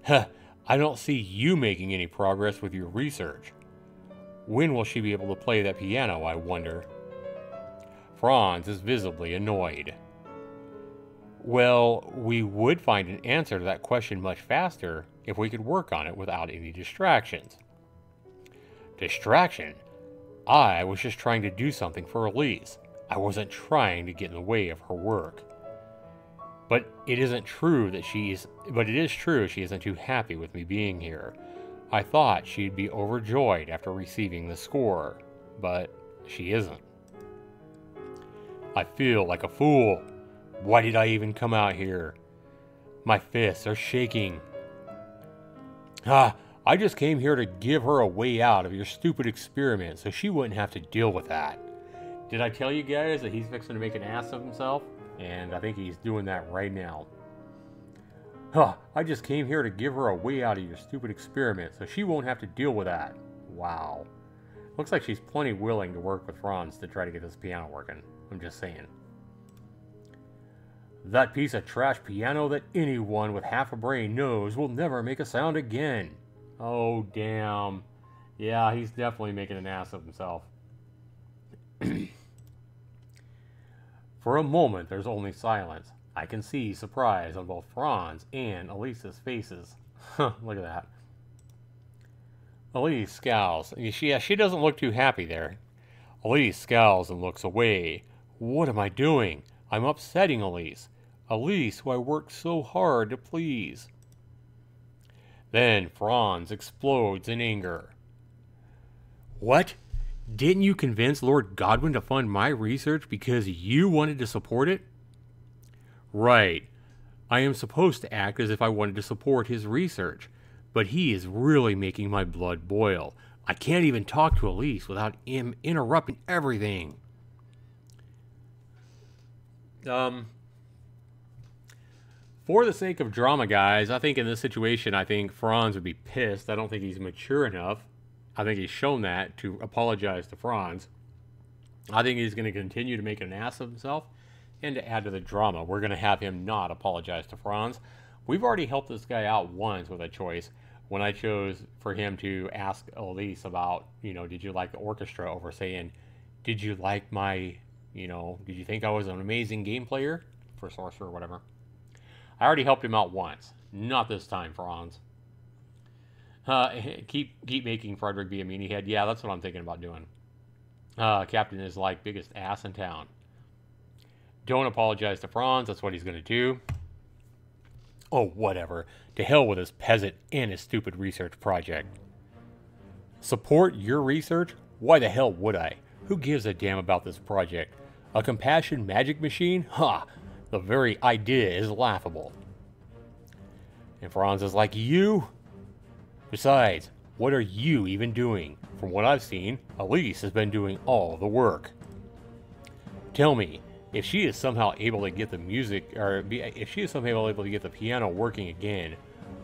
Huh, I don't see you making any progress with your research. When will she be able to play that piano, I wonder? Franz is visibly annoyed. Well, we would find an answer to that question much faster if we could work on it without any distractions. Distraction? I was just trying to do something for Elise. I wasn't trying to get in the way of her work. But it is true she isn't too happy with me being here. I thought she'd be overjoyed after receiving the score, but she isn't. I feel like a fool. Why did I even come out here? My fists are shaking. I just came here to give her a way out of your stupid experiment so she wouldn't have to deal with that. Did I tell you guys that he's fixing to make an ass of himself? And I think he's doing that right now. I just came here to give her a way out of your stupid experiment so she won't have to deal with that. Wow. Looks like she's plenty willing to work with Franz to try to get this piano working. I'm just saying. That piece of trash piano that anyone with half a brain knows will never make a sound again. Oh, damn. Yeah, he's definitely making an ass of himself. For a moment, there's only silence. I can see surprise on both Franz and Elise's faces. Look at that. Elise scowls. She doesn't look too happy there. Elise scowls and looks away. What am I doing? I'm upsetting Elise. Elise, who I worked so hard to please. Then Franz explodes in anger. What? Didn't you convince Lord Godwin to fund my research because you wanted to support it? Right. I am supposed to act as if I wanted to support his research, but he is really making my blood boil. I can't even talk to Elise without him interrupting everything. For the sake of drama, guys, I think in this situation, I think Franz would be pissed. I don't think he's mature enough. I think he's shown that to apologize to Franz. I think he's going to continue to make an ass of himself. And to add to the drama, we're going to have him not apologize to Franz. We've already helped this guy out once with a choice when I chose for him to ask Elise about, did you like the orchestra, over saying, did you like my, did you think I was an amazing game player for Sorcerer or whatever. I already helped him out once. Not this time, Franz. Keep making Frederick be a meanie head. Yeah, that's what I'm thinking about doing. Captain is like biggest ass in town. Don't apologize to Franz. That's what he's going to do. Oh, whatever. To hell with this peasant and his stupid research project. Support your research? Why the hell would I? Who gives a damn about this project? A compassion magic machine? Ha! The very idea is laughable. And Franz is like, you? Besides, what are you even doing? From what I've seen, Elise has been doing all the work. Tell me, if she is somehow able to get the music, if she is somehow able to get the piano working again,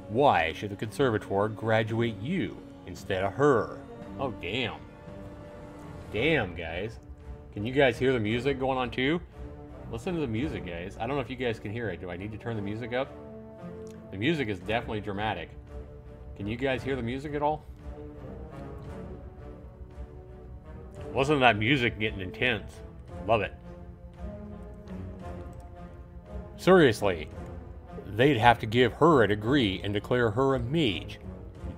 why should the conservatoire graduate you instead of her? Oh, damn. Damn, guys. Can you guys hear the music going on too? Listen to the music, guys. I don't know if you guys can hear it. Do I need to turn the music up? The music is definitely dramatic. Can you guys hear the music at all? Listen to that music getting intense. Love it. Seriously, they'd have to give her a degree and declare her a mage.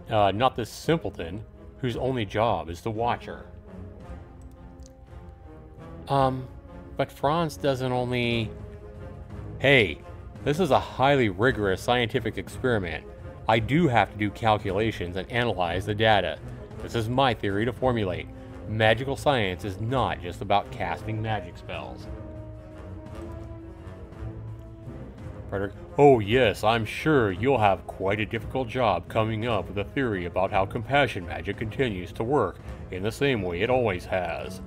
Not this simpleton whose only job is to watch her. But Franz doesn't only... Hey, this is a highly rigorous scientific experiment. I do have to do calculations and analyze the data. This is my theory to formulate. Magical science is not just about casting magic spells. Frederick, oh yes, I'm sure you'll have quite a difficult job coming up with a theory about how compassion magic continues to work in the same way it always has.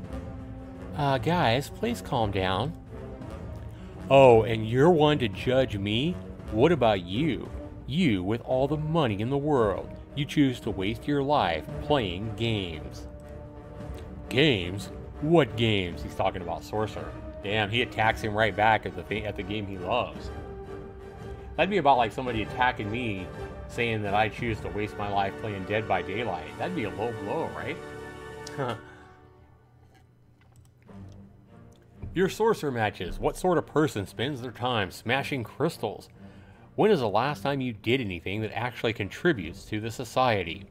Guys, please calm down. Oh, and you're one to judge me? What about you? You with all the money in the world. You choose to waste your life playing games. Games? What games? He's talking about Sorcerer. Damn, he attacks him right back at the game he loves. That'd be about like somebody attacking me, saying that I choose to waste my life playing Dead by Daylight. That'd be a low blow, right? Your sorcerer matches. What sort of person spends their time smashing crystals? When is the last time you did anything that actually contributes to the society?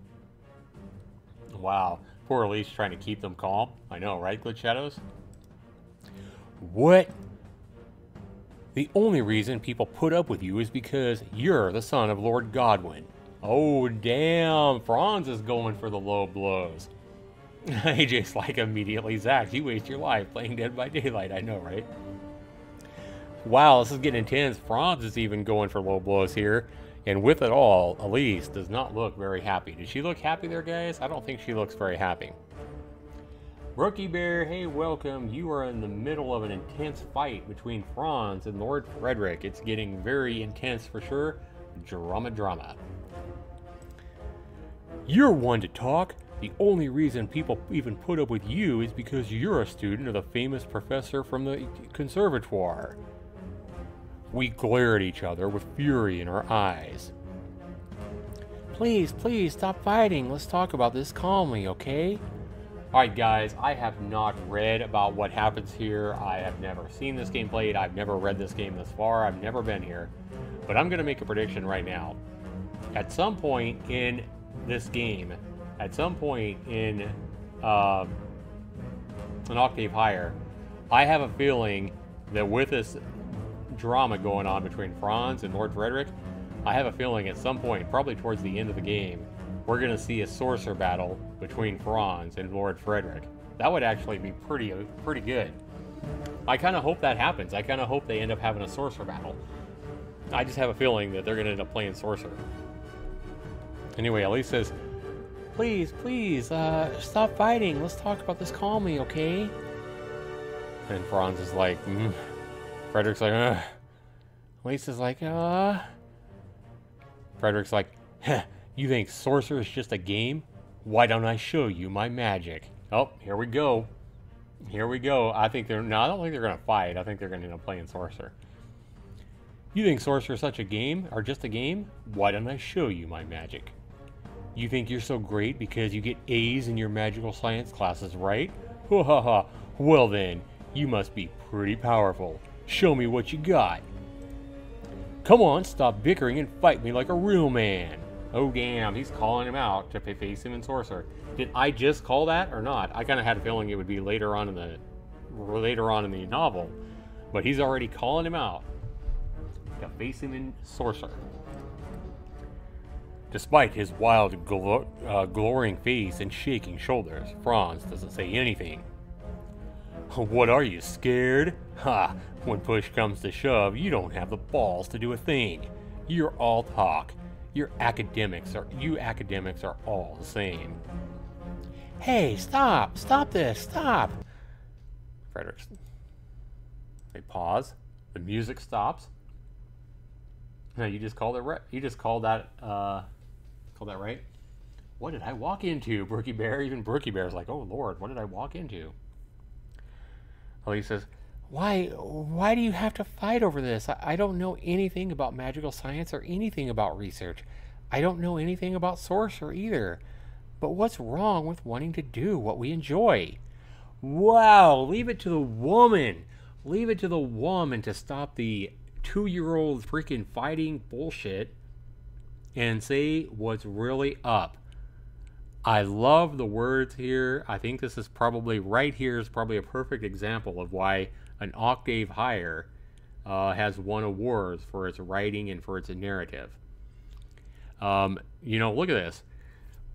Wow. Poor Elise trying to keep them calm. I know, right, Glitch Shadows? What? The only reason people put up with you is because you're the son of Lord Godwin. Oh, damn. Franz is going for the low blows. AJ's like, immediately, Zach, you waste your life playing Dead by Daylight. I know, right? Wow, this is getting intense. Franz is even going for low blows here. And with it all, Elise does not look very happy. Does she look happy there, guys? I don't think she looks very happy. Rookie Bear, hey, welcome. You are in the middle of an intense fight between Franz and Lord Frederick. It's getting very intense for sure. Drama, drama. You're one to talk. The only reason people even put up with you is because you're a student of the famous professor from the conservatoire. We glare at each other with fury in our eyes. Please, please, stop fighting. Let's talk about this calmly, okay? Alright guys, I have not read about what happens here. I have never seen this game played. I've never read this game this far. I've never been here. But I'm going to make a prediction right now. At some point in this game, at some point in an Octave Higher, I have a feeling that with this drama going on between Franz and Lord Frederick, I have a feeling at some point, probably towards the end of the game, we're going to see a sorcerer battle between Franz and Lord Frederick. That would actually be pretty good. I kind of hope that happens. I kind of hope they end up having a sorcerer battle. I just have a feeling that they're going to end up playing sorcerer. Anyway, Elise says, please, please, stop fighting. Let's talk about this calmly, okay? And Franz is like, Frederick's like, ugh. Elise is like, Frederick's like, huh, you think sorcerer is just a game? Why don't I show you my magic? Oh, here we go. Here we go. I don't think they're going to fight. I think they're going to end up playing sorcerer. You think sorcerer is such a game, or just a game? Why don't I show you my magic? You think you're so great because you get A's in your magical science classes, right? Ha ha ha. Well then, you must be pretty powerful. Show me what you got. Come on, stop bickering and fight me like a real man. Oh damn, he's calling him out to face him in sorcerer. Did I just call that or not? I kind of had a feeling it would be later on in the novel, but he's already calling him out to face him in sorcerer. Despite his wild, glowering face and shaking shoulders, Franz doesn't say anything. What are you, scared? Ha! When push comes to shove, you don't have the balls to do a thing. You're all talk. You academics are all the same. Hey, stop! Stop this! Stop! Frederick's. They pause. The music stops. No, you just called it right. You just called that. Called that right? What did I walk into, Brookie Bear? Even Brookie Bear's like, oh Lord, what did I walk into? Elise says, Why do you have to fight over this? I don't know anything about magical science or anything about research. I don't know anything about sorcerer either. But what's wrong with wanting to do what we enjoy? Wow, leave it to the woman. Leave it to the woman to stop the 2-year-old freaking fighting bullshit and say what's really up. I love the words here. I think this is probably, right here is probably a perfect example of why an Octave Higher has won awards for its writing and for its narrative. You know, look at this.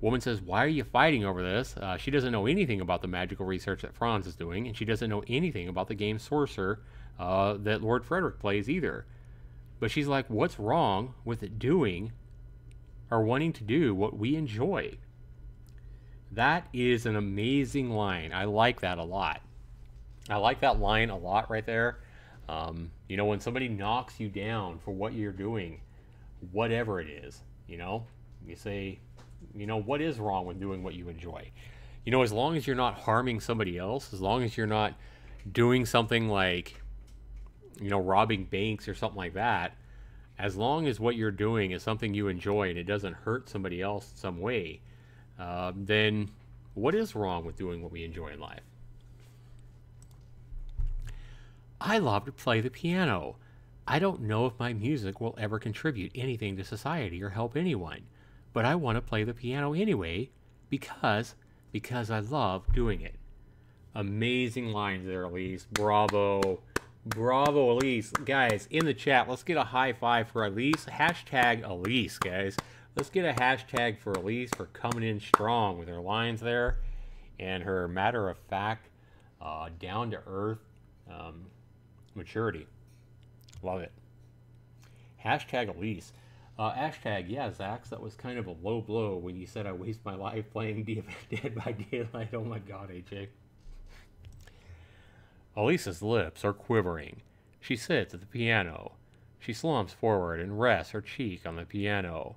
Woman says, why are you fighting over this? She doesn't know anything about the magical research that Franz is doing, and she doesn't know anything about the game Sorcerer that Lord Frederick plays either. But she's like, what's wrong with it doing or wanting to do what we enjoy? That is an amazing line. I like that a lot. I like that line a lot right there. You know, when somebody knocks you down for what you're doing, whatever it is, you know, you say, you know, what is wrong with doing what you enjoy? You know, as long as you're not harming somebody else, as long as you're not doing something like, you know, robbing banks or something like that, as long as what you're doing is something you enjoy and it doesn't hurt somebody else in some way, then what is wrong with doing what we enjoy in life? I love to play the piano. I don't know if my music will ever contribute anything to society or help anyone, but I want to play the piano anyway because I love doing it. Amazing lines there, Elise. Bravo. Bravo, Elise. Guys, in the chat, let's get a high five for Elise. Hashtag Elise, guys. Let's get a hashtag for Elise for coming in strong with her lines there and her matter-of-fact, down-to-earth maturity. Love it. Hashtag Elise. Hashtag, yeah, Zax, that was kind of a low blow when you said I waste my life playing Dead by Daylight. Oh my god, AJ. Elise's lips are quivering. She sits at the piano. She slumps forward and rests her cheek on the piano.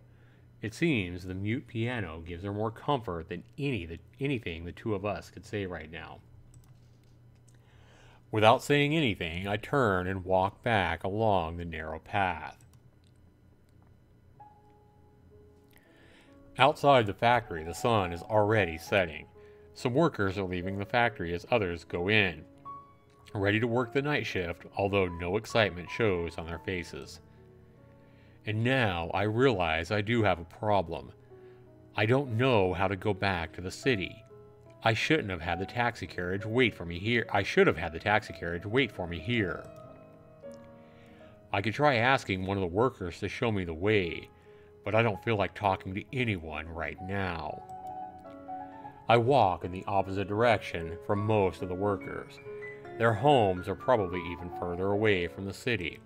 It seems the mute piano gives her more comfort than anything the two of us could say right now. Without saying anything, I turn and walk back along the narrow path. Outside the factory, the sun is already setting. Some workers are leaving the factory as others go in, ready to work the night shift, although no excitement shows on their faces. And now I realize I do have a problem. I don't know how to go back to the city. I shouldn't have had the taxi carriage wait for me here. I should have had the taxi carriage wait for me here. I could try asking one of the workers to show me the way, but I don't feel like talking to anyone right now. I walk in the opposite direction from most of the workers. Their homes are probably even further away from the city.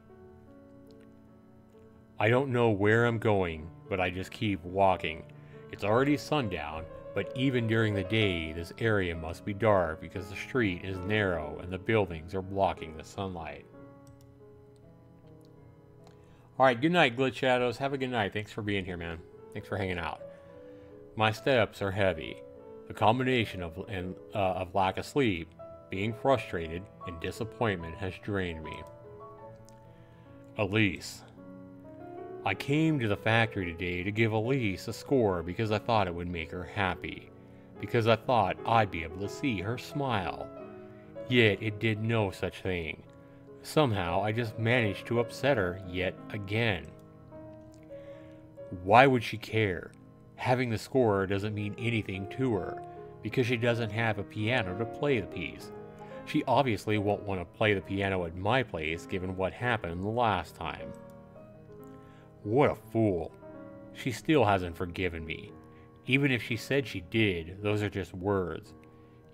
I don't know where I'm going, but I just keep walking. It's already sundown, but even during the day, this area must be dark because the street is narrow and the buildings are blocking the sunlight. Alright, good night, Glitch Shadows. Have a good night. Thanks for being here, man. Thanks for hanging out. My steps are heavy. The combination of lack of sleep, being frustrated, and disappointment has drained me. Elise. I came to the factory today to give Elise a score because I thought it would make her happy. Because I thought I'd be able to see her smile. Yet it did no such thing. Somehow I just managed to upset her yet again. Why would she care? Having the score doesn't mean anything to her, because she doesn't have a piano to play the piece. She obviously won't want to play the piano at my place given what happened the last time. What a fool. She still hasn't forgiven me. Even if she said she did, those are just words.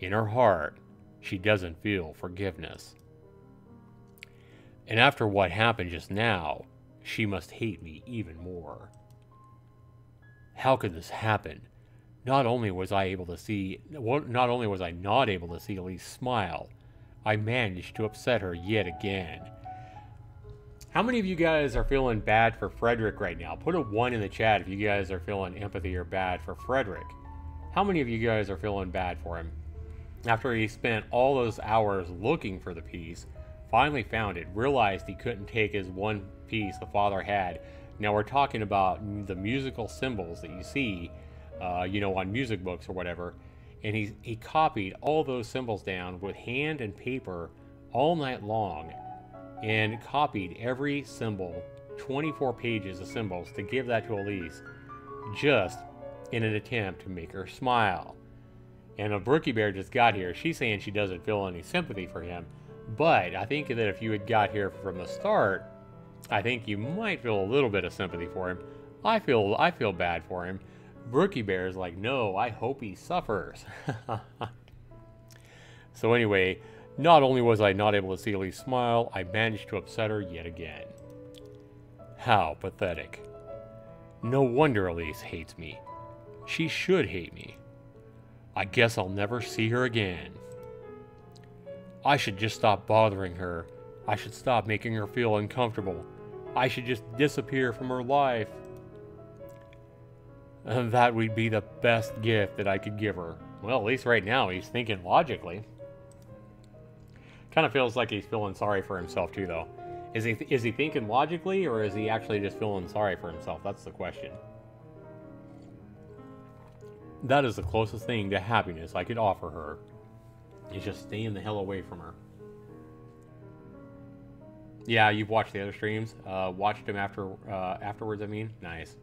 In her heart, she doesn't feel forgiveness. And after what happened just now, she must hate me even more. How could this happen? Not only was I not able to see Elise smile, I managed to upset her yet again. How many of you guys are feeling bad for Frederick right now? Put a 1 in the chat if you guys are feeling empathy or bad for Frederick. How many of you guys are feeling bad for him? After he spent all those hours looking for the piece, finally found it, realized he couldn't take his one piece the father had. Now we're talking about the musical symbols that you see, on music books or whatever. And he copied all those symbols down with hand and paper all night long. And copied every symbol, 24 pages of symbols, to give that to Elise, just in an attempt to make her smile. And a Brookie Bear just got here. She's saying she doesn't feel any sympathy for him, but I think that if you had got here from the start, I think you might feel a little bit of sympathy for him. I feel bad for him. Brookie Bear is like, no, I hope he suffers. So anyway, not only was I not able to see Elise smile, I managed to upset her yet again. How pathetic. No wonder Elise hates me. She should hate me. I guess I'll never see her again. I should just stop bothering her. I should stop making her feel uncomfortable. I should just disappear from her life. And that would be the best gift that I could give her. Well, at least right now he's thinking logically. Kind of feels like he's feeling sorry for himself too, though. Is he thinking logically, or is he actually just feeling sorry for himself? That's the question. That is the closest thing to happiness I could offer her. Is just staying the hell away from her. Yeah, you've watched the other streams. Watched them afterwards, I mean. Nice.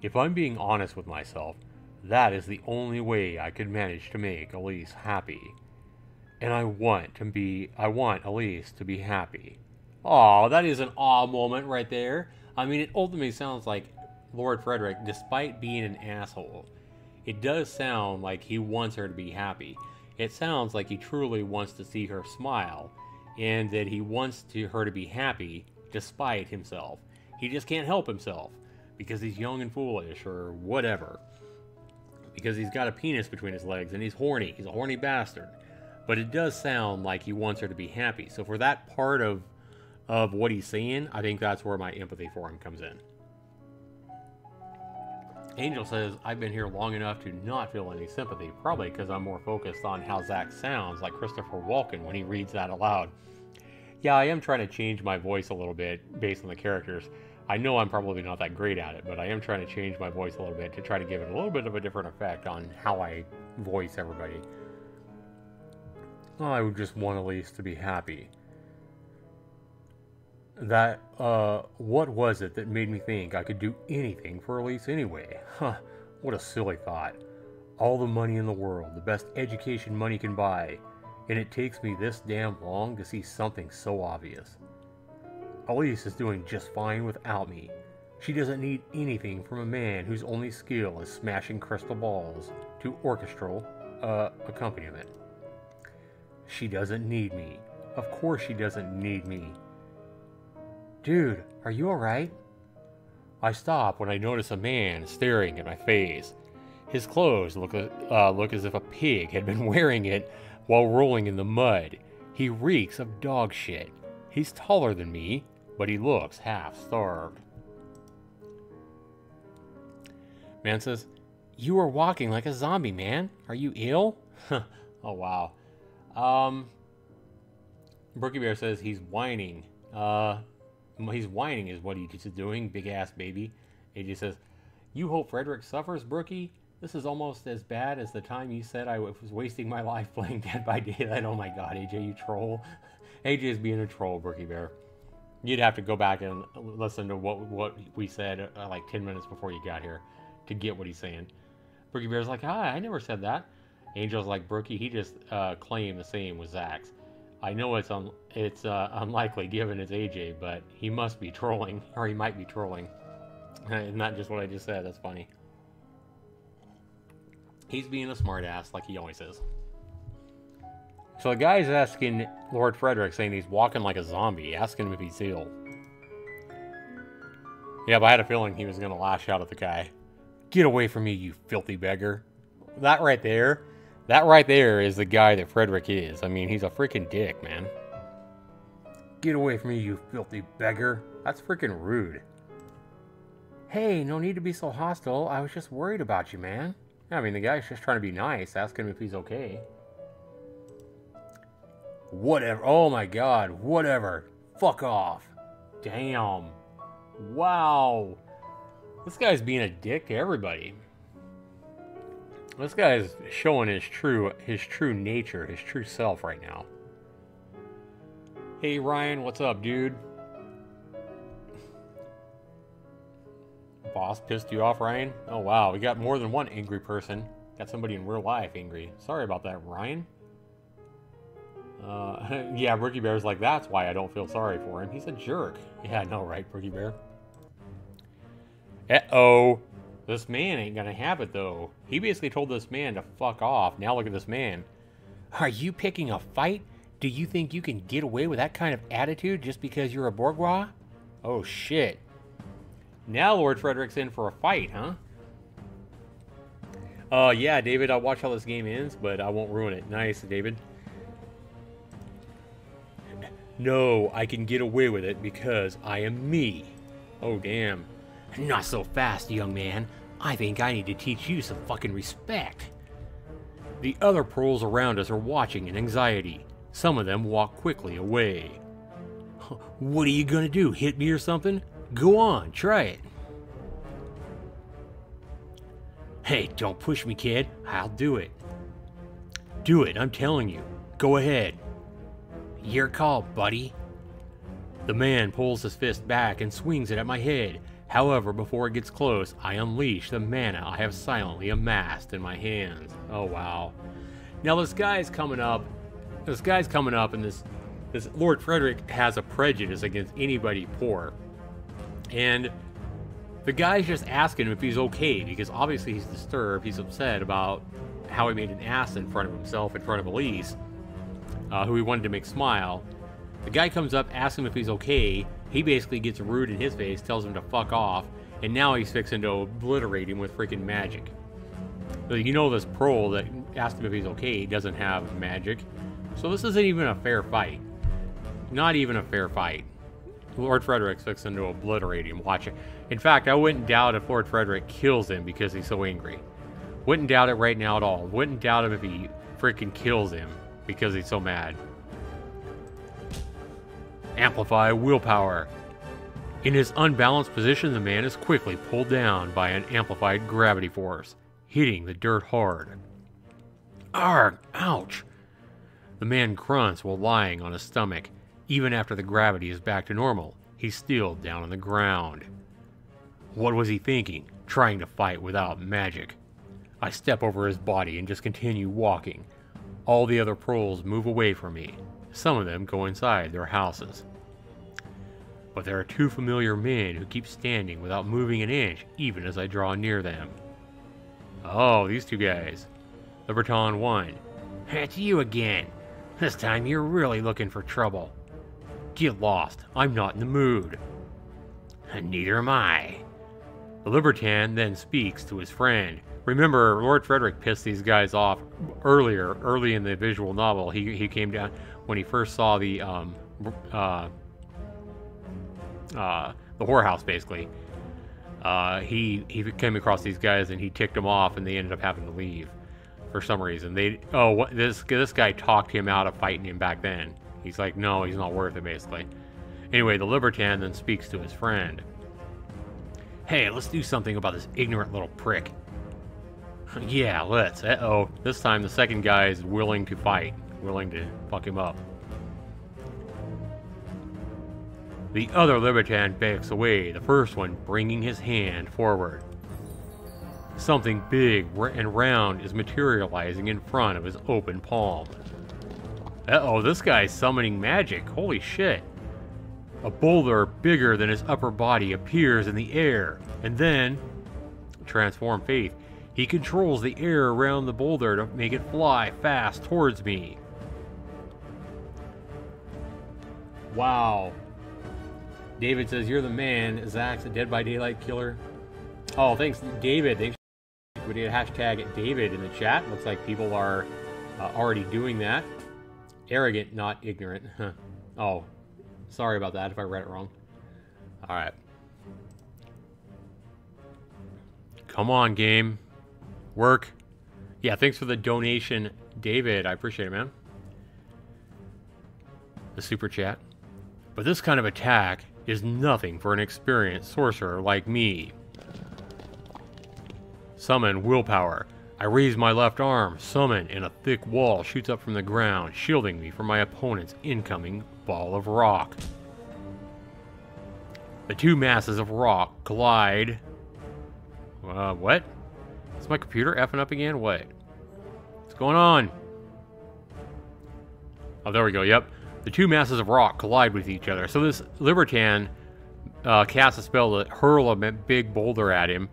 If I'm being honest with myself, that is the only way I could manage to make Elise happy. And I want Elise to be happy. Aw, that is an aw moment right there. I mean, it ultimately sounds like Lord Frederick, despite being an asshole, it does sound like he wants her to be happy. It sounds like he truly wants to see her smile, and that he wants her to be happy despite himself. He just can't help himself because he's young and foolish or whatever. Because he's got a penis between his legs and he's horny. He's a horny bastard. But it does sound like he wants her to be happy. So for that part of what he's saying, I think that's where my empathy for him comes in. Angel says, I've been here long enough to not feel any sympathy, probably because I'm more focused on how Zach sounds like Christopher Walken when he reads that aloud. Yeah, I am trying to change my voice a little bit based on the characters. I know I'm probably not that great at it, but I am trying to change my voice a little bit to try to give it a little bit of a different effect on how I voice everybody. I would just want Elise to be happy. That, what was it that made me think I could do anything for Elise anyway? Huh, what a silly thought. All the money in the world, the best education money can buy, and it takes me this damn long to see something so obvious. Elise is doing just fine without me. She doesn't need anything from a man whose only skill is smashing crystal balls to orchestral accompaniment. She doesn't need me. Of course she doesn't need me. Dude, are you alright? I stop when I notice a man staring at my face. His clothes look as if a pig had been wearing it while rolling in the mud. He reeks of dog shit. He's taller than me, but he looks half-starved. Man says, you are walking like a zombie, man. Are you ill? Oh, wow. Brookie Bear says he's whining. He's whining is what he's doing, big-ass baby. AJ says, you hope Frederick suffers, Brookie? This is almost as bad as the time you said I was wasting my life playing Dead by Daylight. Oh my god, AJ, you troll. AJ is being a troll, Brookie Bear. You'd have to go back and listen to what we said like 10 minutes before you got here to get what he's saying. Brookie Bear's like, hi, I never said that. Angel's like, Brookie, he just claimed the same with Zach's. I know it's unlikely given it's AJ, but he must be trolling, or he might be trolling. Not just what I just said, that's funny. He's being a smartass like he always is. So the guy's asking Lord Frederick, saying he's walking like a zombie, asking him if he's ill. Yeah, but I had a feeling he was going to lash out at the guy. Get away from me, you filthy beggar. That right there is the guy that Frederick is. I mean, he's a freaking dick, man. Get away from me, you filthy beggar. That's freaking rude. Hey, no need to be so hostile. I was just worried about you, man. I mean, the guy's just trying to be nice, asking him if he's okay. Whatever. Oh my god, whatever. Fuck off. Damn. Wow. This guy's being a dick to everybody. This guy's showing his true nature, his true self right now. Hey Ryan, what's up, dude? Boss pissed you off, Ryan? Oh wow, we got more than one angry person. Got somebody in real life angry. Sorry about that, Ryan. Yeah, Brookie Bear's like, that's why I don't feel sorry for him. He's a jerk. Yeah, I know, right, Brookie Bear? Uh-oh. This man ain't gonna have it, though. He basically told this man to fuck off. Now look at this man. Are you picking a fight? Do you think you can get away with that kind of attitude just because you're a bourgeois? Oh, shit. Now Lord Frederick's in for a fight, huh? Yeah, David, I'll watch how this game ends, but I won't ruin it. Nice, David. No, I can get away with it because I am me. Oh, damn. Not so fast, young man. I think I need to teach you some fucking respect. The other proles around us are watching in anxiety. Some of them walk quickly away. What are you gonna do, hit me or something? Go on, try it. Hey, don't push me, kid. I'll do it. Do it, I'm telling you. Go ahead. Your call, buddy. The man pulls his fist back and swings it at my head. However, before it gets close, I unleash the mana I have silently amassed in my hands. Oh, wow. Now this guy's coming up. And this Lord Frederick has a prejudice against anybody poor. And the guy's just asking him if he's okay, because obviously he's disturbed. He's upset about how he made an ass in front of himself, in front of Elise, who he wanted to make smile. The guy comes up, asks him if he's okay. He basically gets rude in his face, tells him to fuck off, and now he's fixing to obliterate him with freaking magic. So you know this prole that asked him if he's okay doesn't have magic. So this isn't even a fair fight. Not even a fair fight. Lord Frederick's fixing to obliterate him. Watch it. In fact, I wouldn't doubt if Lord Frederick kills him because he's so angry. Wouldn't doubt it right now at all. Wouldn't doubt him if he freaking kills him because he's so mad. Amplify willpower. In his unbalanced position, the man is quickly pulled down by an amplified gravity force, hitting the dirt hard. Arg! Ouch! The man grunts while lying on his stomach. Even after the gravity is back to normal, he's still down on the ground. What was he thinking, trying to fight without magic? I step over his body and just continue walking. All the other proles move away from me. Some of them go inside their houses. But there are two familiar men who keep standing without moving an inch, even as I draw near them. Oh, these two guys. Liberton 1. It's you again. This time you're really looking for trouble. Get lost. I'm not in the mood. And neither am I. The Libertan then speaks to his friend. Remember, Lord Frederick pissed these guys off early in the visual novel. He came down when he first saw the whorehouse, basically. He came across these guys and he ticked them off, and they ended up having to leave for some reason. This guy talked him out of fighting him back then. He's like, no, he's not worth it, basically. Anyway, the Libertan then speaks to his friend. Hey, let's do something about this ignorant little prick. Yeah, let's. Uh-oh. This time the second guy is willing to fight. Willing to fuck him up. The other Libertan backs away, the first one bringing his hand forward. Something big and round is materializing in front of his open palm. Uh-oh, this guy's summoning magic. Holy shit. A boulder bigger than his upper body appears in the air, and then, transform Faith, he controls the air around the boulder to make it fly fast towards me. Wow. David says, you're the man. Zach's a Dead by Daylight killer. Oh, thanks, David. Thanks. We did hashtag David in the chat. Looks like people are already doing that. Arrogant, not ignorant. Oh, sorry about that if I read it wrong. All right. Come on, game. Work. Yeah, thanks for the donation, David. I appreciate it, man. The super chat. But this kind of attack is nothing for an experienced sorcerer like me. Summon willpower. I raise my left arm, summon, and a thick wall shoots up from the ground, shielding me from my opponent's incoming ball of rock. The two masses of rock collide. What? Is my computer effing up again? What? What's going on? Oh, there we go. Yep. The two masses of rock collide with each other. So this Libertan casts a spell to hurl a big boulder at him.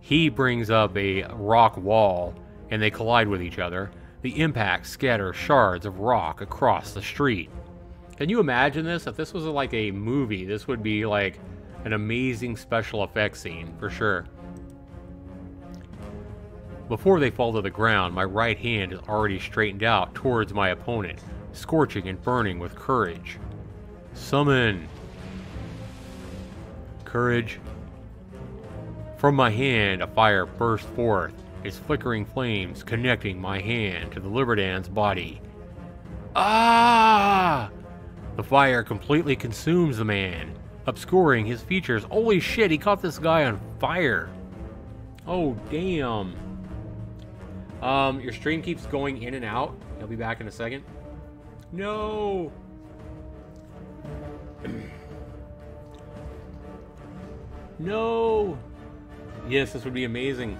He brings up a rock wall, and they collide with each other. The impact scatters shards of rock across the street. Can you imagine this? If this was like a movie, this would be like an amazing special effects scene, for sure. Before they fall to the ground, my right hand is already straightened out towards my opponent, scorching and burning with courage. Summon. Courage. From my hand, a fire bursts forth, its flickering flames connecting my hand to the Libertan's body. Ah! The fire completely consumes the man, obscuring his features. Holy shit, he caught this guy on fire. Oh, damn. Your stream keeps going in and out. He'll be back in a second. No! No! Yes, this would be amazing.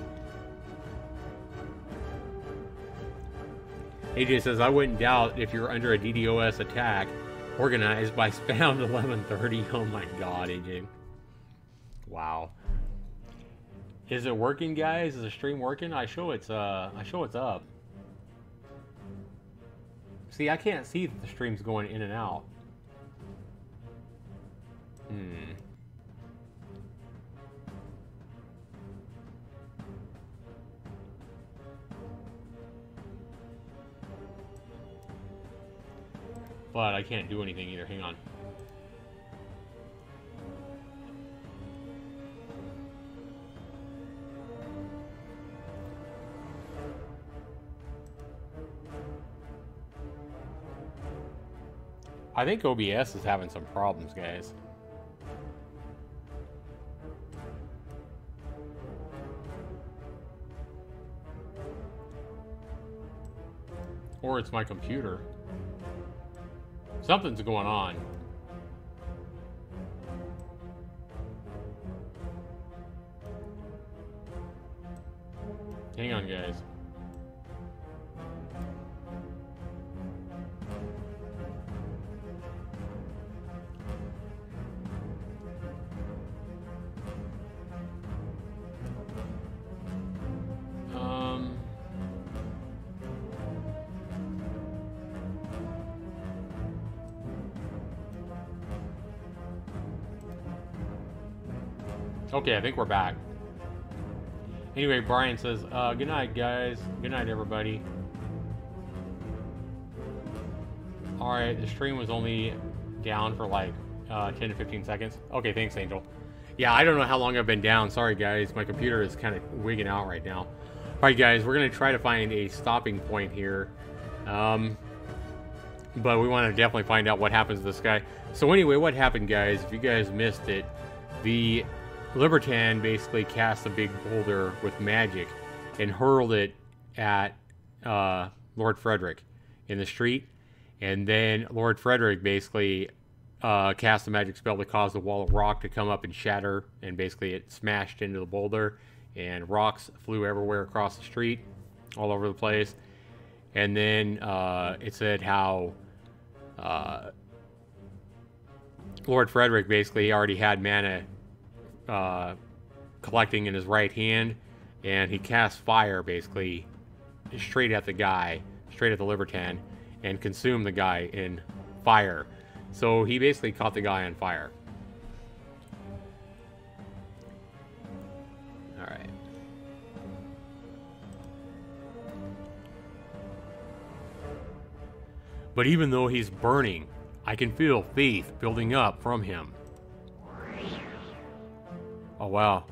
AJ says, I wouldn't doubt if you're under a DDoS attack organized by Spam 1130. Oh my god, AJ. Wow. Is it working, guys? Is the stream working? I show it's up. See, I can't see that the stream's going in and out. But I can't do anything either. Hang on. I think OBS is having some problems, guys. Or it's my computer. Something's going on. Hang on, guys. Okay, I think we're back. Anyway, Brian says, good night, guys. Good night, everybody. Alright, the stream was only down for like 10 to 15 seconds. Okay, thanks, Angel. Yeah, I don't know how long I've been down. Sorry, guys. My computer is kind of wigging out right now. Alright, guys, we're going to try to find a stopping point here. But we want to definitely find out what happens to this guy. So anyway, what happened, guys? If you guys missed it, the Libertan basically cast a big boulder with magic and hurled it at Lord Frederick in the street. And then Lord Frederick basically cast a magic spell to cause the wall of rock to come up and shatter. And basically it smashed into the boulder. And rocks flew everywhere across the street, all over the place. And then it said how Lord Frederick basically already had mana collecting in his right hand, and he cast fire basically straight at the guy, straight at the Libertan, and consumed the guy in fire. So he basically caught the guy on fire. Alright. But even though he's burning, I can feel faith building up from him. Oh wow,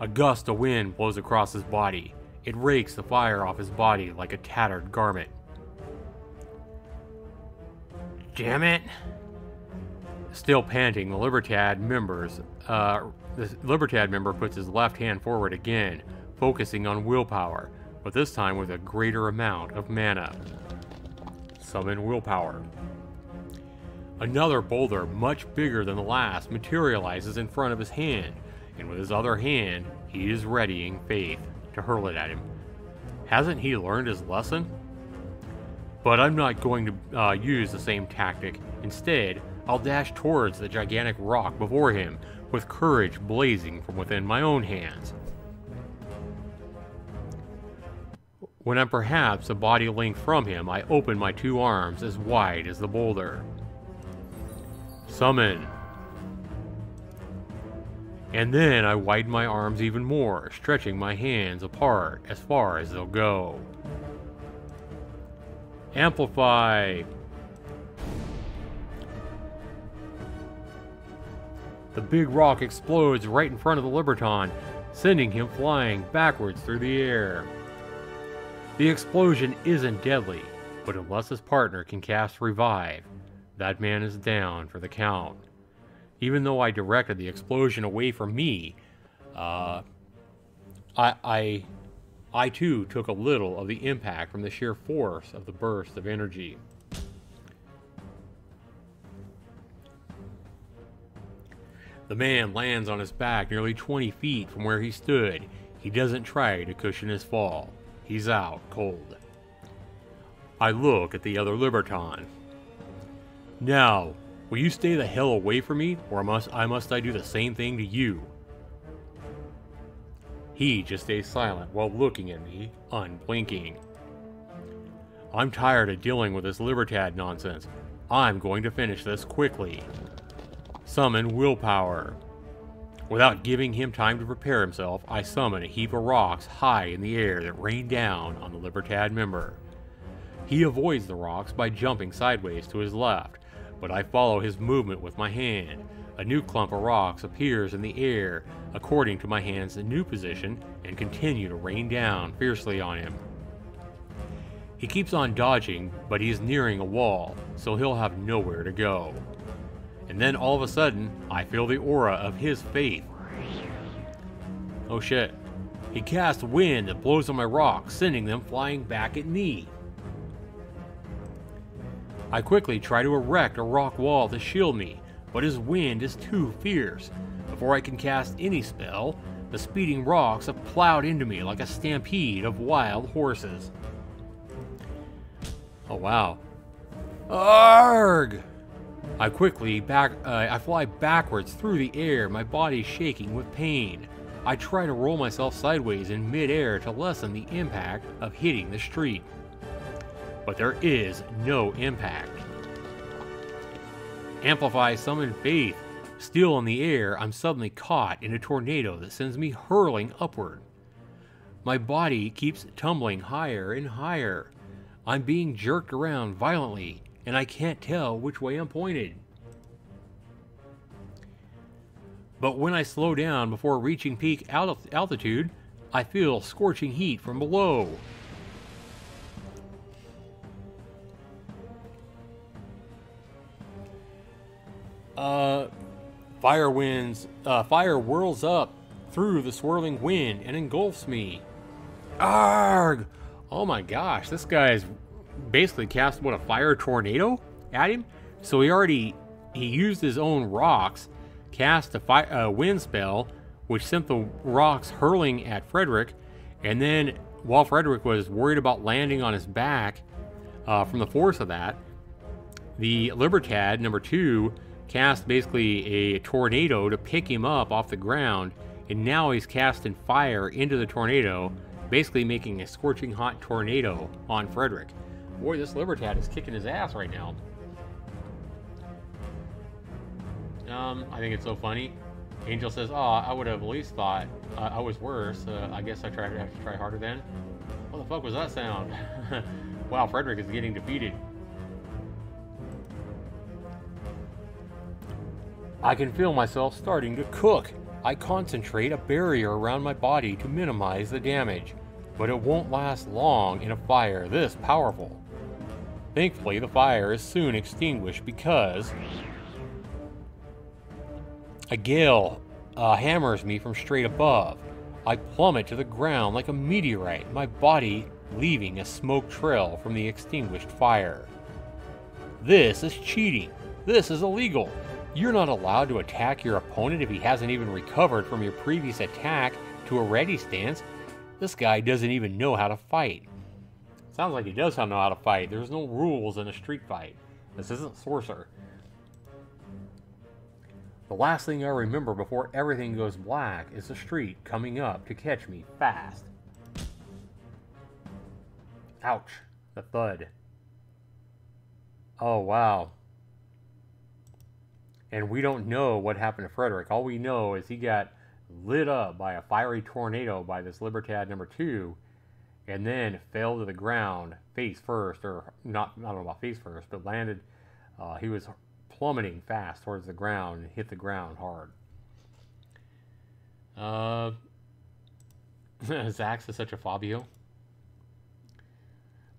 a gust of wind blows across his body. It rakes the fire off his body like a tattered garment. Damn it! Still panting, the Libertad member puts his left hand forward again, focusing on willpower, but this time with a greater amount of mana. Summon willpower. Another boulder, much bigger than the last, materializes in front of his hand. And with his other hand, he is readying faith to hurl it at him. Hasn't he learned his lesson? But I'm not going to use the same tactic. Instead, I'll dash towards the gigantic rock before him, with courage blazing from within my own hands. When I'm perhaps a body length from him, I open my two arms as wide as the boulder. Summon. And then I widen my arms even more, stretching my hands apart as far as they'll go. Amplify! The big rock explodes right in front of the Libertan, sending him flying backwards through the air. The explosion isn't deadly, but unless his partner can cast Revive, that man is down for the count. Even though I directed the explosion away from me, I too took a little of the impact from the sheer force of the burst of energy. The man lands on his back nearly 20 feet from where he stood. He doesn't try to cushion his fall. He's out cold. I look at the other Libertan. Now, will you stay the hell away from me, or must I do the same thing to you? He just stays silent while looking at me, unblinking. I'm tired of dealing with this Libertad nonsense. I'm going to finish this quickly. Summon willpower. Without giving him time to prepare himself, I summon a heap of rocks high in the air that rain down on the Libertad member. He avoids the rocks by jumping sideways to his left, but I follow his movement with my hand. A new clump of rocks appears in the air according to my hand's new position and continue to rain down fiercely on him. He keeps on dodging, but he's nearing a wall, so he'll have nowhere to go. And then all of a sudden, I feel the aura of his faith. Oh shit. He casts wind that blows on my rocks, sending them flying back at me. I quickly try to erect a rock wall to shield me, but his wind is too fierce. Before I can cast any spell, the speeding rocks have plowed into me like a stampede of wild horses. Oh wow. Arrgh! I fly backwards through the air, my body shaking with pain. I try to roll myself sideways in mid-air to lessen the impact of hitting the street. But there is no impact. Amplify summon faith. Still in the air, I'm suddenly caught in a tornado that sends me hurling upward. My body keeps tumbling higher and higher. I'm being jerked around violently, and I can't tell which way I'm pointed. But when I slow down before reaching peak altitude, I feel scorching heat from below. Fire whirls up through the swirling wind and engulfs me. Arrgh! Oh my gosh, this guy's basically cast, what, a fire tornado at him? So he used his own rocks, cast a wind spell, which sent the rocks hurling at Frederick, and then while Frederick was worried about landing on his back from the force of that, the Libertad, number 2, cast basically a tornado to pick him up off the ground, and now he's casting fire into the tornado, basically making a scorching hot tornado on Frederick. Boy, this Libertad is kicking his ass right now. I think it's so funny. Angel says, "Oh, I would have at least thought I was worse. I guess I have to try harder then." What the fuck was that sound? Wow, Frederick is getting defeated. I can feel myself starting to cook. I concentrate a barrier around my body to minimize the damage, but it won't last long in a fire this powerful. Thankfully, the fire is soon extinguished because a gale hammers me from straight above. I plummet to the ground like a meteorite, my body leaving a smoke trail from the extinguished fire. This is cheating. This is illegal. You're not allowed to attack your opponent if he hasn't even recovered from your previous attack to a ready stance. This guy doesn't even know how to fight. Sounds like he does know how to fight. There's no rules in a street fight. This isn't Sorcerer. The last thing I remember before everything goes black is the street coming up to catch me fast. Ouch. The thud. Oh, wow. And we don't know what happened to Frederick. All we know is he got lit up by a fiery tornado by this Libertad number 2, and then fell to the ground face first, or not, I don't know about face first, but landed, he was plummeting fast towards the ground and hit the ground hard. Zax is such a Fabio.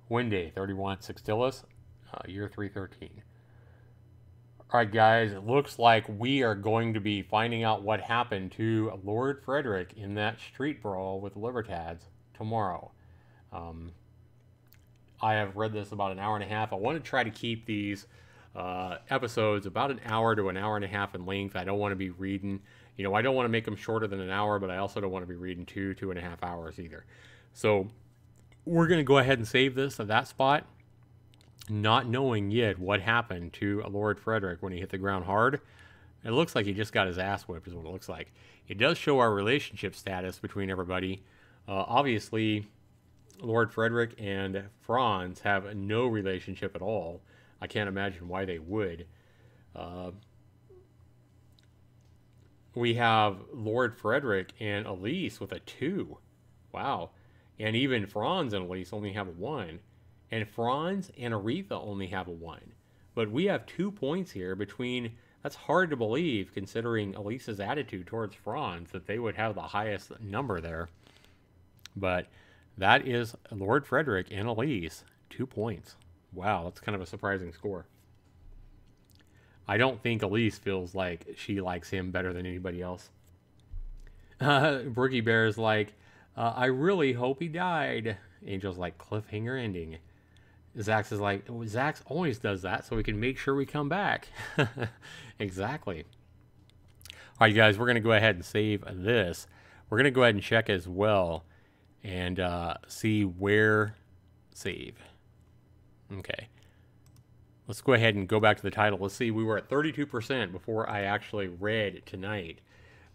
Wendy, 31, Sextilis, year 313. Alright guys, it looks like we are going to be finding out what happened to Lord Frederick in that street brawl with Libertads tomorrow. I have read this about an hour and a half. I want to try to keep these episodes about an hour to an hour and a half in length. I don't want to be reading, you know, I don't want to make them shorter than an hour, but I also don't want to be reading 2.5 hours either. So we're going to go ahead and save this at that spot, not knowing yet what happened to Lord Frederick when he hit the ground hard. It looks like he just got his ass whipped is what it looks like. It does show our relationship status between everybody. Obviously, Lord Frederick and Franz have no relationship at all. I can't imagine why they would. We have Lord Frederick and Elise with a 2. Wow. And even Franz and Elise only have a 1. And Franz and Aretha only have a 1. But we have 2 points here between... That's hard to believe, considering Elise's attitude towards Franz, that they would have the highest number there. But that is Lord Frederick and Elise. 2 points. Wow, that's kind of a surprising score. I don't think Elise feels like she likes him better than anybody else. Brookie Bear is like, I really hope he died. Angel's like, cliffhanger ending. Zax is like, well, Zax always does that so we can make sure we come back. Exactly. All right, guys, we're going to go ahead and save this. We're going to go ahead and check as well and see where save. Okay. Let's go ahead and go back to the title. Let's see, we were at 32% before I actually read tonight.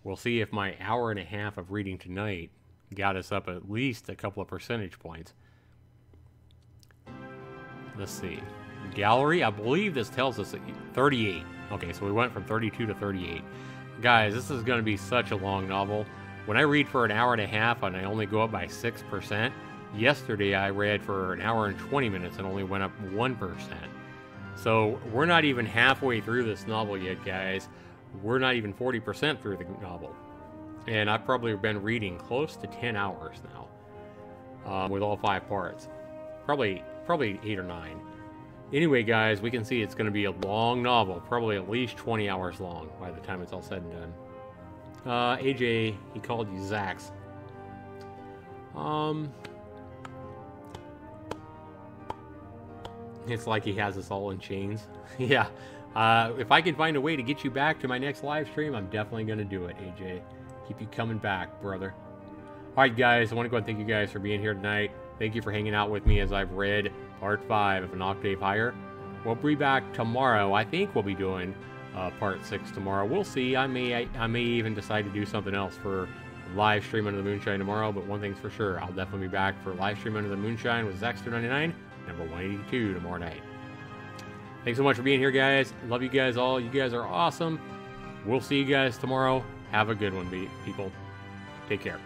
We'll see if my hour and a half of reading tonight got us up at least a couple of percentage points. Let's see. Gallery, I believe this tells us 38. Okay, so we went from 32 to 38. Guys, this is going to be such a long novel. When I read for an hour and a half and I only go up by 6%, yesterday I read for an hour and 20 minutes and only went up 1%. So we're not even halfway through this novel yet, guys. We're not even 40% through the novel. And I've probably been reading close to 10 hours now with all 5 parts. Probably 8 or 9. Anyway, guys, we can see it's going to be a long novel, probably at least 20 hours long by the time it's all said and done. AJ, he called you Zax. It's like he has us all in chains. Yeah. If I can find a way to get you back to my next live stream, I'm definitely going to do it, AJ. Keep you coming back, brother. All right, guys, I want to go and thank you guys for being here tonight. Thank you for hanging out with me as I've read Part 5 of An Octave Higher. We'll be back tomorrow. I think we'll be doing Part 6 tomorrow. We'll see. I may even decide to do something else for LiveStream Under the Moonshine tomorrow, but one thing's for sure. I'll definitely be back for LiveStream Under the Moonshine with Zaxter99, number 182 tomorrow night. Thanks so much for being here, guys. Love you guys all. You guys are awesome. We'll see you guys tomorrow. Have a good one, people. Take care.